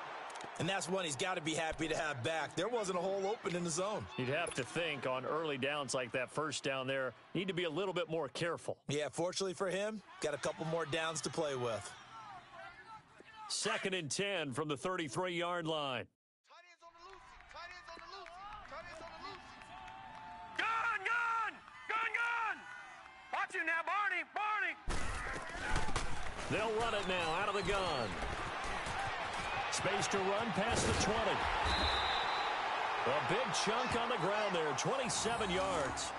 And that's one he's got to be happy to have back. There wasn't a hole open in the zone. You'd have to think on early downs like that first down there, need to be a little bit more careful. Yeah, fortunately for him, got a couple more downs to play with. 2nd and 10 from the 33-yard line. Gun! Watch him now, Barney! They'll run it now out of the gun. Space to run past the 20. A big chunk on the ground there, 27 yards.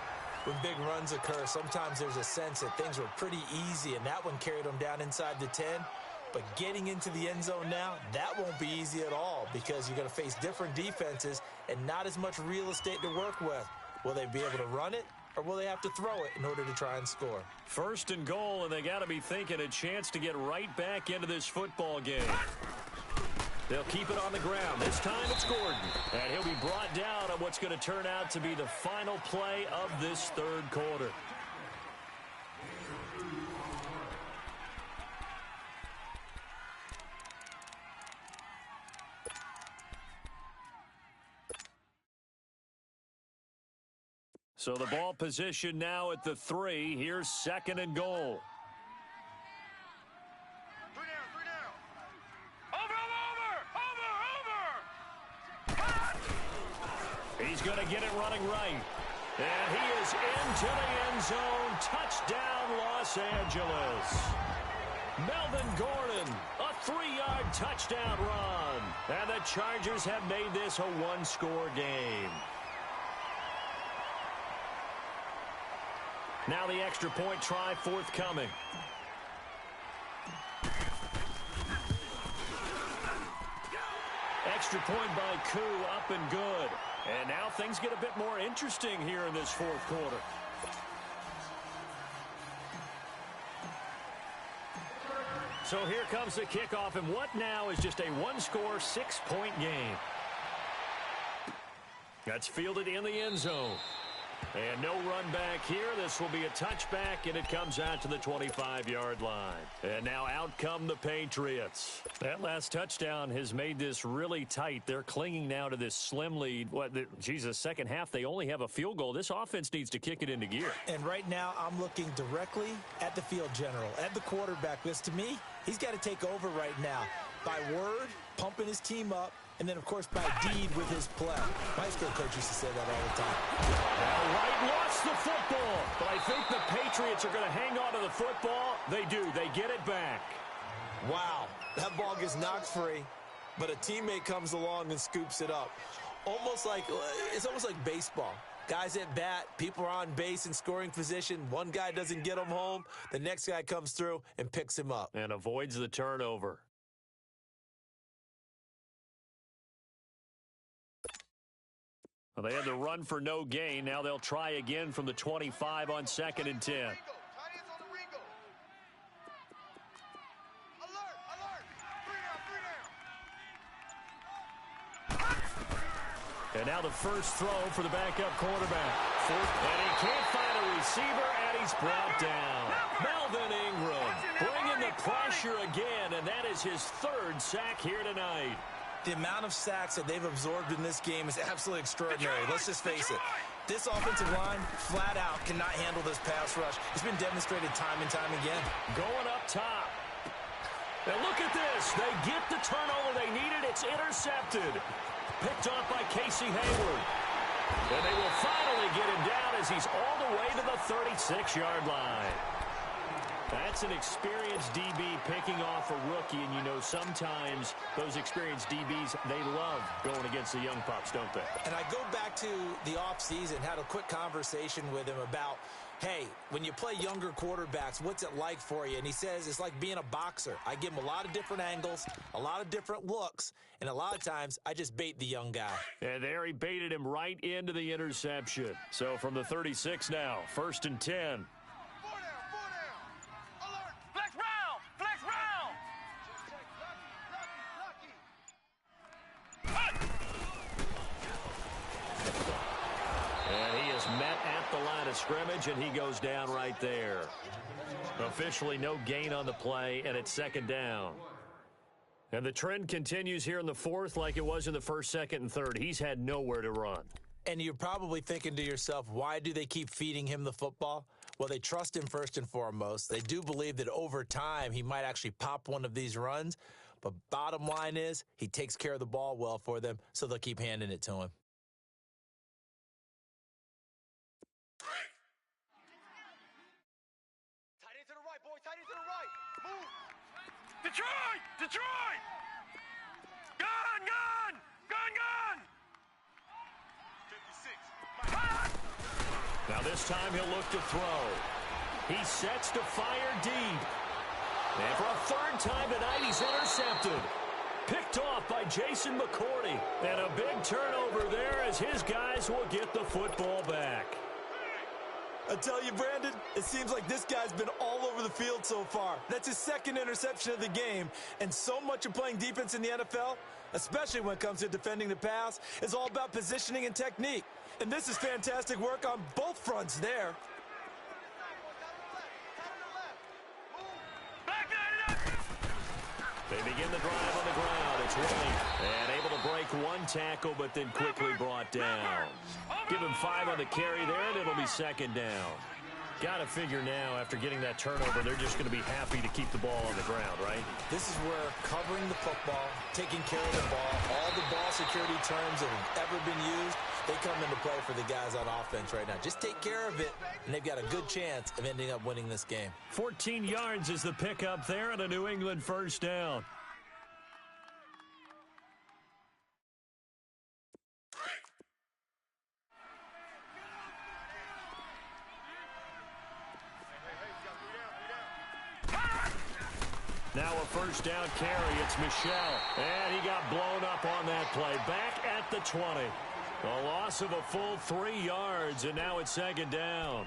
When big runs occur, sometimes there's a sense that things were pretty easy, and that one carried them down inside the 10. But getting into the end zone now, that won't be easy at all because you're going to face different defenses and not as much real estate to work with. Will they be able to run it, or will they have to throw it in order to try and score? 1st and goal, and they got to be thinking a chance to get right back into this football game. They'll keep it on the ground. This time it's Gordon. And he'll be brought down on what's going to turn out to be the final play of this 3rd quarter. So the ball position now at the 3. Here's 2nd and goal. He's going to get it running right. And he is into the end zone. Touchdown, Los Angeles. Melvin Gordon, a 3-yard touchdown run. And the Chargers have made this a one-score game. Now the extra point try forthcoming. Extra point by Koo, up and good. And now things get a bit more interesting here in this 4th quarter. So here comes the kickoff, and what now is just a one-score, 6-point game. That's fielded in the end zone. And no run back here. This will be a touchback, and it comes out to the 25-yard line. And now out come the Patriots. That last touchdown has made this really tight. They're clinging now to this slim lead. Second half, they only have a field goal. This offense needs to kick it into gear. And right now, I'm looking directly at the field general, at the quarterback. Because to me, he's got to take over right now. by word, pumping his team up, and then, of course, by deed with his play. My school coach used to say that all the time. Now Wright lost the football, but I think the Patriots are going to hang on to the football. They do. They get it back. Wow, that ball gets knocked free, but a teammate comes along and scoops it up. It's almost like baseball. Guys at bat, people are on base in scoring position. One guy doesn't get him home. The next guy comes through and picks him up. And avoids the turnover. Well, they had to run for no gain. Now they'll try again from the 25 on 2nd and 10. And now the first throw for the backup quarterback. And he can't find a receiver, and he's brought down. Melvin Ingram bringing the pressure again, and that is his 3rd sack here tonight. The amount of sacks that they've absorbed in this game is absolutely extraordinary. Let's just face it. This offensive line, flat out, cannot handle this pass rush. It's been demonstrated time and time again. Going up top. And look at this. They get the turnover they needed. It's intercepted. Picked off by Casey Hayward. And they will finally get him down as he's all the way to the 36-yard line. That's an experienced DB picking off a rookie, and you know sometimes those experienced DBs, they love going against the young pups, don't they? And I go back to the offseason, had a quick conversation with him about, hey, when you play younger quarterbacks, what's it like for you? And he says it's like being a boxer. I give him a lot of different angles, a lot of different looks, and a lot of times I just bait the young guy. And there he baited him right into the interception. So from the 36 now, 1st and 10. Scrimmage, and he goes down right there. Officially no gain on the play, and it's 2nd down. And the trend continues here in the 4th like it was in the 1st, 2nd, and 3rd. He's had nowhere to run. And you're probably thinking to yourself, why do they keep feeding him the football? Well, they trust him first and foremost. They do believe that over time he might actually pop one of these runs. But bottom line is he takes care of the ball well for them, so they'll keep handing it to him. Detroit! Detroit! Gun! Gun! Gun! Gun! 56. Now this time he'll look to throw. He sets to fire deep. And for a 3rd time tonight, he's intercepted. Picked off by Jason McCourty. And a big turnover there as his guys will get the football back. I tell you, Brandon, it seems like this guy's been all over the field so far. That's his 2nd interception of the game. And so much of playing defense in the NFL, especially when it comes to defending the pass, is all about positioning and technique. And this is fantastic work on both fronts there. They begin the drive on the ground. It's White. And able to break one tackle, but then quickly brought down. Give him 5 on the carry there, and it'll be 2nd down. Got to figure now, after getting that turnover, they're just going to be happy to keep the ball on the ground, right? This is where covering the football, taking care of the ball, all the ball security terms that have ever been used, they come into play for the guys on offense right now. Just take care of it, and they've got a good chance of ending up winning this game. 14 yards is the pickup there, and a New England 1st down. Now a 1st down carry. It's Michel. And he got blown up on that play. Back at the 20. A loss of a full 3 yards, and now it's 2nd down.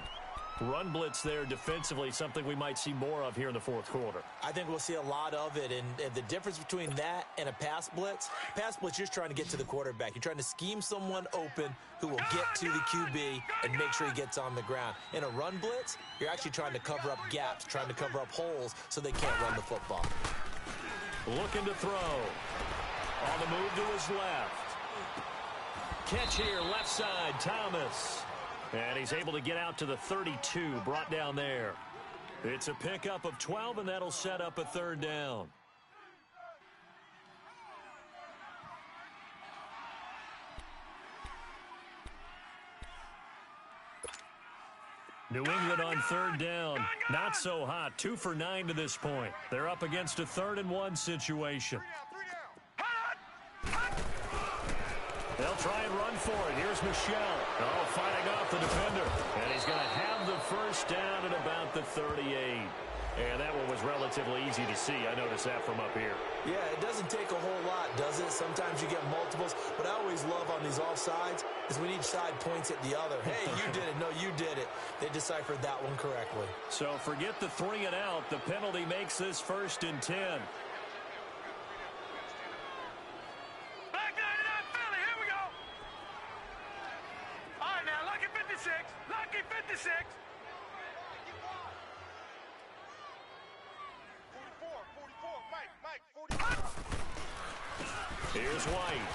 Run blitz there defensively, something we might see more of here in the 4th quarter. I think we'll see a lot of it, and the difference between that and a pass blitz, you're just trying to get to the quarterback. You're trying to scheme someone open who will get to the QB and make sure he gets on the ground. In a run blitz, you're actually trying to cover up gaps, trying to cover up holes so they can't run the football. Looking to throw. On the move to his left. Catch here, left side, Thomas. And he's able to get out to the 32, brought down there. It's a pickup of 12, and that'll set up a 3rd down. New England on third down. Not so hot. 2 for 9 to this point. They're up against a 3rd-and-1 situation. They'll try and run for it. Here's Michelle. Oh, fighting off the defender. And he's going to have the first down at about the 38. And that one was relatively easy to see. I noticed that from up here. Yeah, it doesn't take a whole lot, does it? Sometimes you get multiples. What I always love on these offsides is when each side points at the other. Hey, you did it. No, you did it. They deciphered that one correctly. So forget the 3 and out. The penalty makes this 1st and 10. Back 99 Philly. Here we go. All right, now, lucky 56. Lucky 56. Here's White.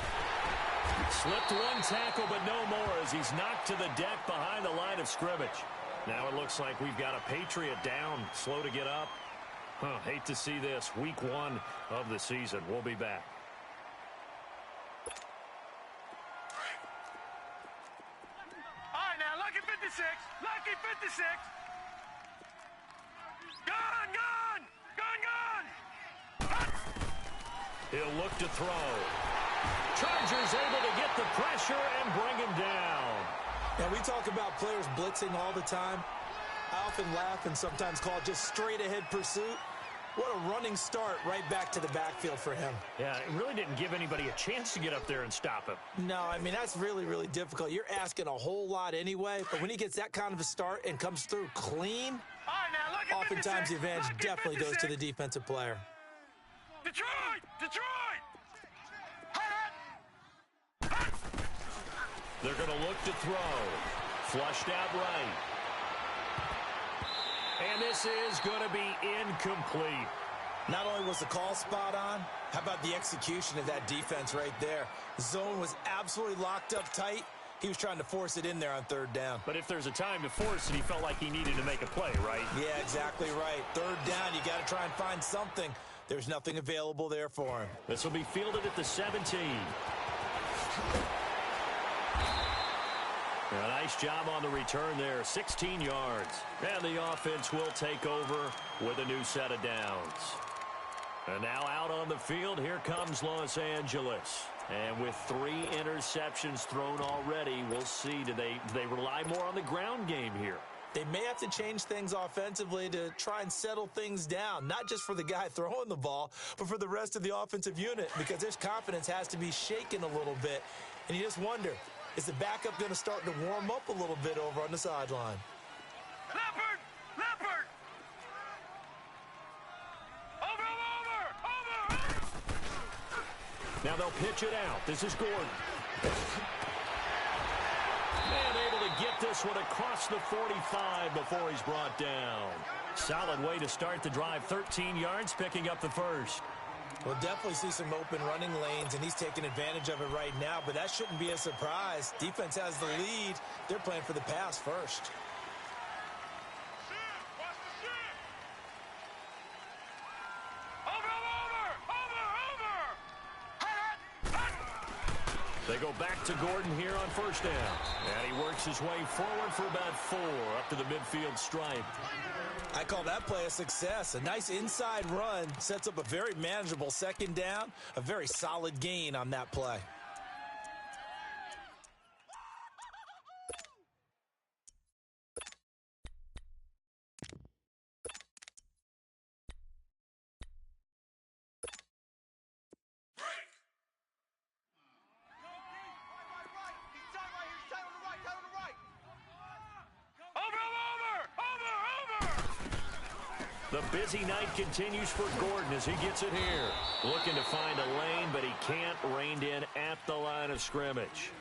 Slipped one tackle, but no more as he's knocked to the deck behind the line of scrimmage. Now it looks like we've got a Patriot down, slow to get up. Hate to see this. Week 1 of the season. We'll be back. All right, now, lucky 56. Lucky 56. Gone, gone. Gone, gone. He'll look to throw. Chargers able to get the pressure and bring him down. And we talk about players blitzing all the time. I often laugh and sometimes call it just straight-ahead pursuit. What a running start right back to the backfield for him. Yeah, it really didn't give anybody a chance to get up there and stop him. No, I mean, that's really, really difficult. You're asking a whole lot anyway, but when he gets that kind of a start and comes through clean, All right, now, lucky oftentimes 56. the advantage Lucky definitely goes to 56. the defensive player. Detroit! Detroit! They're going to look to throw. Flushed out right. And this is going to be incomplete. Not only was the call spot on, how about the execution of that defense right there? The zone was absolutely locked up tight. He was trying to force it in there on 3rd down. But if there's a time to force it, he felt like he needed to make a play, right? Yeah, exactly right. 3rd down, you got to try and find something. There's nothing available there for him. This will be fielded at the 17. A nice job on the return there, 16 yards. And the offense will take over with a new set of downs. And now out on the field, here comes Los Angeles. And with 3 interceptions thrown already, we'll see, do they rely more on the ground game here? They may have to change things offensively to try and settle things down, not just for the guy throwing the ball, but for the rest of the offensive unit, because his confidence has to be shaken a little bit. And you just wonder, is the backup going to start to warm up a little bit over on the sideline? Leopard! Leopard! Over! Now they'll pitch it out. This is Gordon. And able to get this one across the 45 before he's brought down. Solid way to start the drive. 13 yards, picking up the first. We'll definitely see some open running lanes, and he's taking advantage of it right now, but that shouldn't be a surprise. Defense has the lead. They're playing for the pass first. They go back to Gordon here on 1st down. And he works his way forward for about 4 up to the midfield stripe. I call that play a success. A nice inside run sets up a very manageable 2nd down, a very solid gain on that play. The busy night continues for Gordon as he gets it here. Looking to find a lane, but he can't rein in at the line of scrimmage.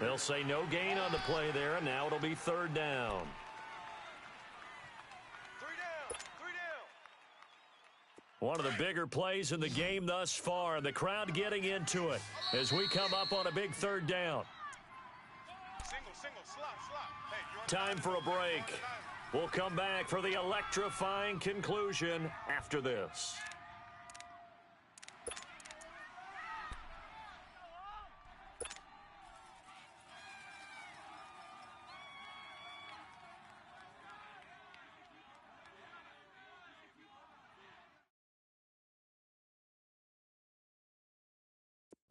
They'll say no gain on the play there, and now it'll be 3rd down. 3 down! 3 down! One of the bigger plays in the game thus far. The crowd getting into it as we come up on a big 3rd down. Single, slot. Hey, Time for a break. We'll come back for the electrifying conclusion after this.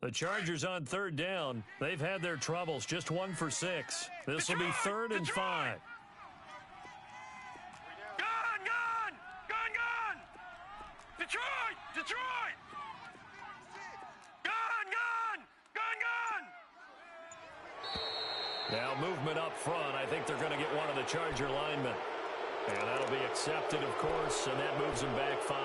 The Chargers on third down. They've had their troubles, just 1 for 6. This will be 3rd and 5. Gone! Detroit! Gone! Now movement up front. I think they're going to get one of the Charger linemen. And that'll be accepted, of course, and that moves them back 5.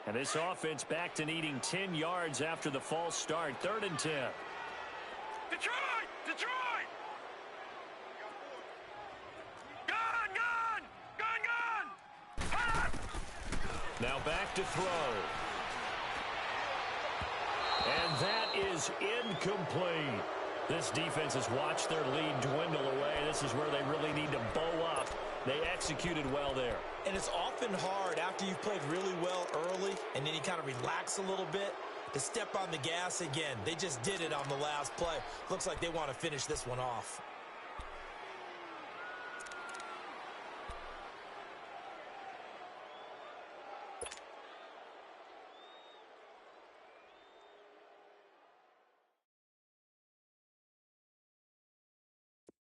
And this offense back to needing 10 yards after the false start. 3rd and 10. Detroit! Gone! Now back to throw. And that is incomplete. This defense has watched their lead dwindle away. This is where they really need to bow up. They executed well there. And it's often hard after you've played really well early and then you kind of relax a little bit to step on the gas again. They just did it on the last play. Looks like they want to finish this one off.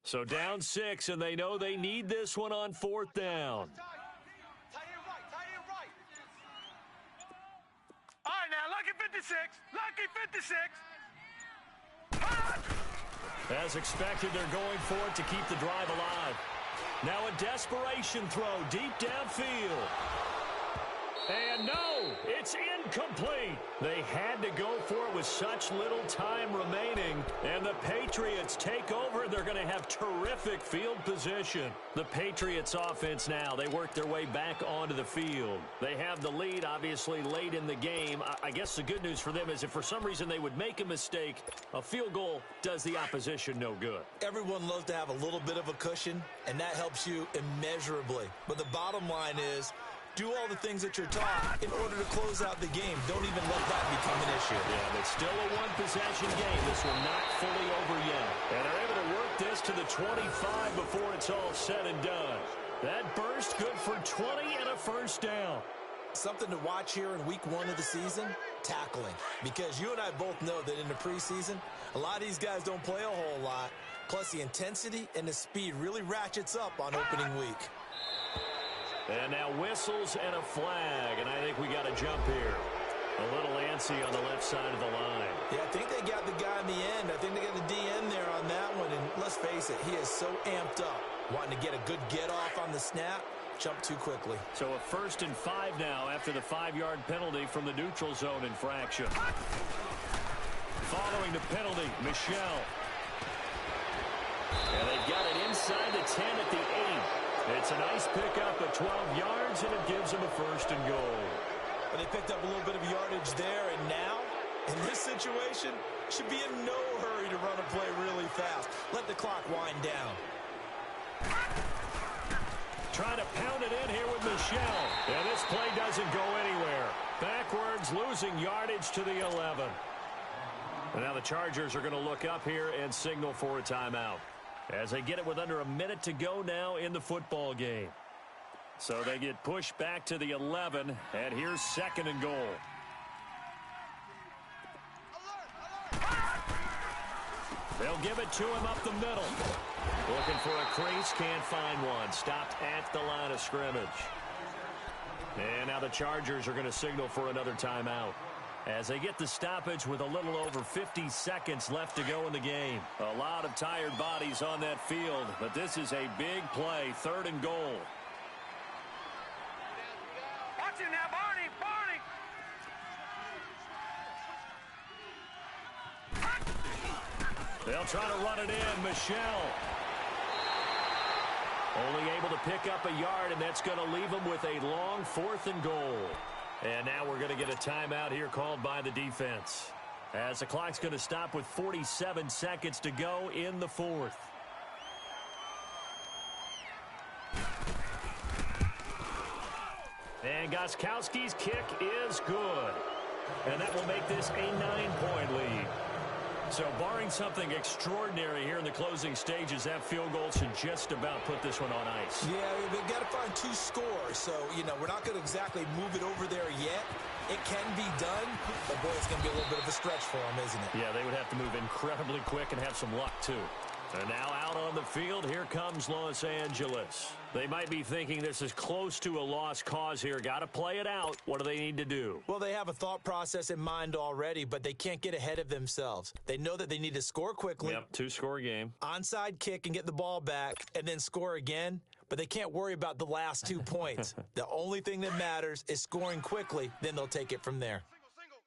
So down 6, and they know they need this one on 4th down. Tight end right. All right, now, lucky 56. As expected, they're going for it to keep the drive alive. Now a desperation throw deep downfield. And no, it's incomplete. They had to go for it with such little time remaining. And the Patriots take over. They're going to have terrific field position. The Patriots offense now, they work their way back onto the field. They have the lead, obviously, late in the game. I guess the good news for them is if for some reason they would make a mistake, a field goal does the opposition no good. Everyone loves to have a little bit of a cushion, and that helps you immeasurably. But the bottom line is, do all the things that you're taught in order to close out the game. Don't even let that become an issue. Yeah, but still a one-possession game. This one not fully over yet. And they're able to work this to the 25 before it's all said and done. That burst good for 20 and a first down. Something to watch here in week 1 of the season, tackling. Because you and I both know that in the preseason, a lot of these guys don't play a whole lot. Plus, the intensity and the speed really ratchets up on opening week. And now whistles and a flag, and I think we got a jump here. A little antsy on the left side of the line. Yeah, I think they got the guy in the end. I think they got the DN there on that one, and let's face it, he is so amped up, wanting to get a good get-off on the snap, jump too quickly. So a 1st and 5 now after the 5-yard penalty from the neutral zone infraction. Following the penalty, Michel. And they've got it inside the 10 at the 8. It's a nice pickup of 12 yards, and it gives them a 1st and goal. But they picked up a little bit of yardage there, and now, in this situation, should be in no hurry to run a play really fast. Let the clock wind down. Trying to pound it in here with Michel. And this play doesn't go anywhere. Backwards, losing yardage to the 11. And now the Chargers are going to look up here and signal for a timeout, as they get it with under a minute to go now in the football game. So they get pushed back to the 11, and here's 2nd and goal. They'll give it to him up the middle. Looking for a crease, can't find one. Stopped at the line of scrimmage. And now the Chargers are going to signal for another timeout, as they get the stoppage with a little over 50 seconds left to go in the game. A lot of tired bodies on that field, but this is a big play, 3rd and goal. Watch it now, Barney! They'll try to run it in. Michel only able to pick up a yard, and that's going to leave them with a long 4th and goal. And now we're going to get a timeout here called by the defense, as the clock's going to stop with 47 seconds to go in the 4th. And Gostkowski's kick is good. And that will make this a 9-point lead. So barring something extraordinary here in the closing stages, that field goal should just about put this one on ice. Yeah, they've got to find 2 scores. So, we're not going to exactly move it over there yet. It can be done, but, boy, it's going to be a little bit of a stretch for them, isn't it? Yeah, they would have to move incredibly quick and have some luck, too. And now out on the field, here comes Los Angeles. They might be thinking this is close to a lost cause here. Got to play it out. What do they need to do? Well, they have a thought process in mind already, but they can't get ahead of themselves. They know that they need to score quickly. Yep, 2-score game. Onside kick and get the ball back, and then score again. But they can't worry about the last 2 points. The only thing that matters is scoring quickly. Then they'll take it from there. Single.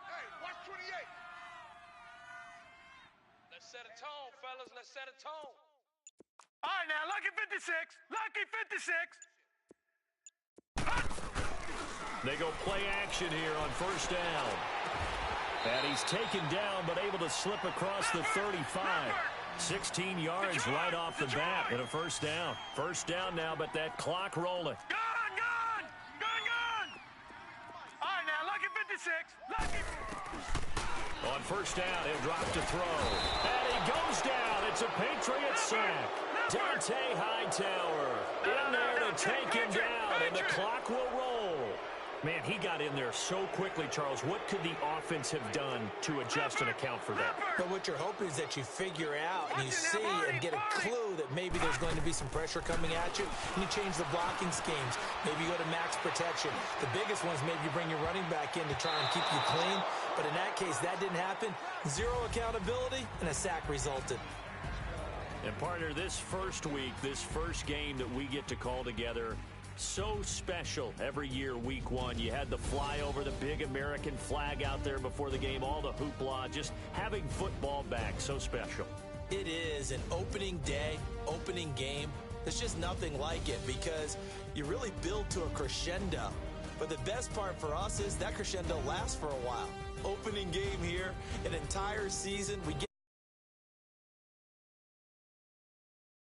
Hey, watch 28. Let's set a tone, fellas. Let's set a tone. All right, now, lucky 56. Lucky 56. They go play action here on first down. And he's taken down, but able to slip across the 35. 16 yards right off the bat and a first down. First down now, but that clock rolling. Gone! All right, now, lucky 56. Lucky. On first down, he'll drop to throw. And he goes down. It's a Patriot sack. Dante Hightower in there to take him down, and the clock will roll. Man, he got in there so quickly, Charles. What could the offense have done to adjust and account for that? But what you're hoping is that you figure out and you see and get a clue that maybe there's going to be some pressure coming at you, and you change the blocking schemes. Maybe you go to max protection. The biggest one is maybe you bring your running back in to try and keep you clean. But in that case, that didn't happen. 0 accountability, and a sack resulted. And, partner, this first week, this first game that we get to call together, so special every year, week 1. You had the flyover, the big American flag out there before the game, all the hoopla, just having football back, so special. It is an opening day, opening game. There's just nothing like it because you really build to a crescendo. But the best part for us is that crescendo lasts for a while. Opening game here, an entire season, we get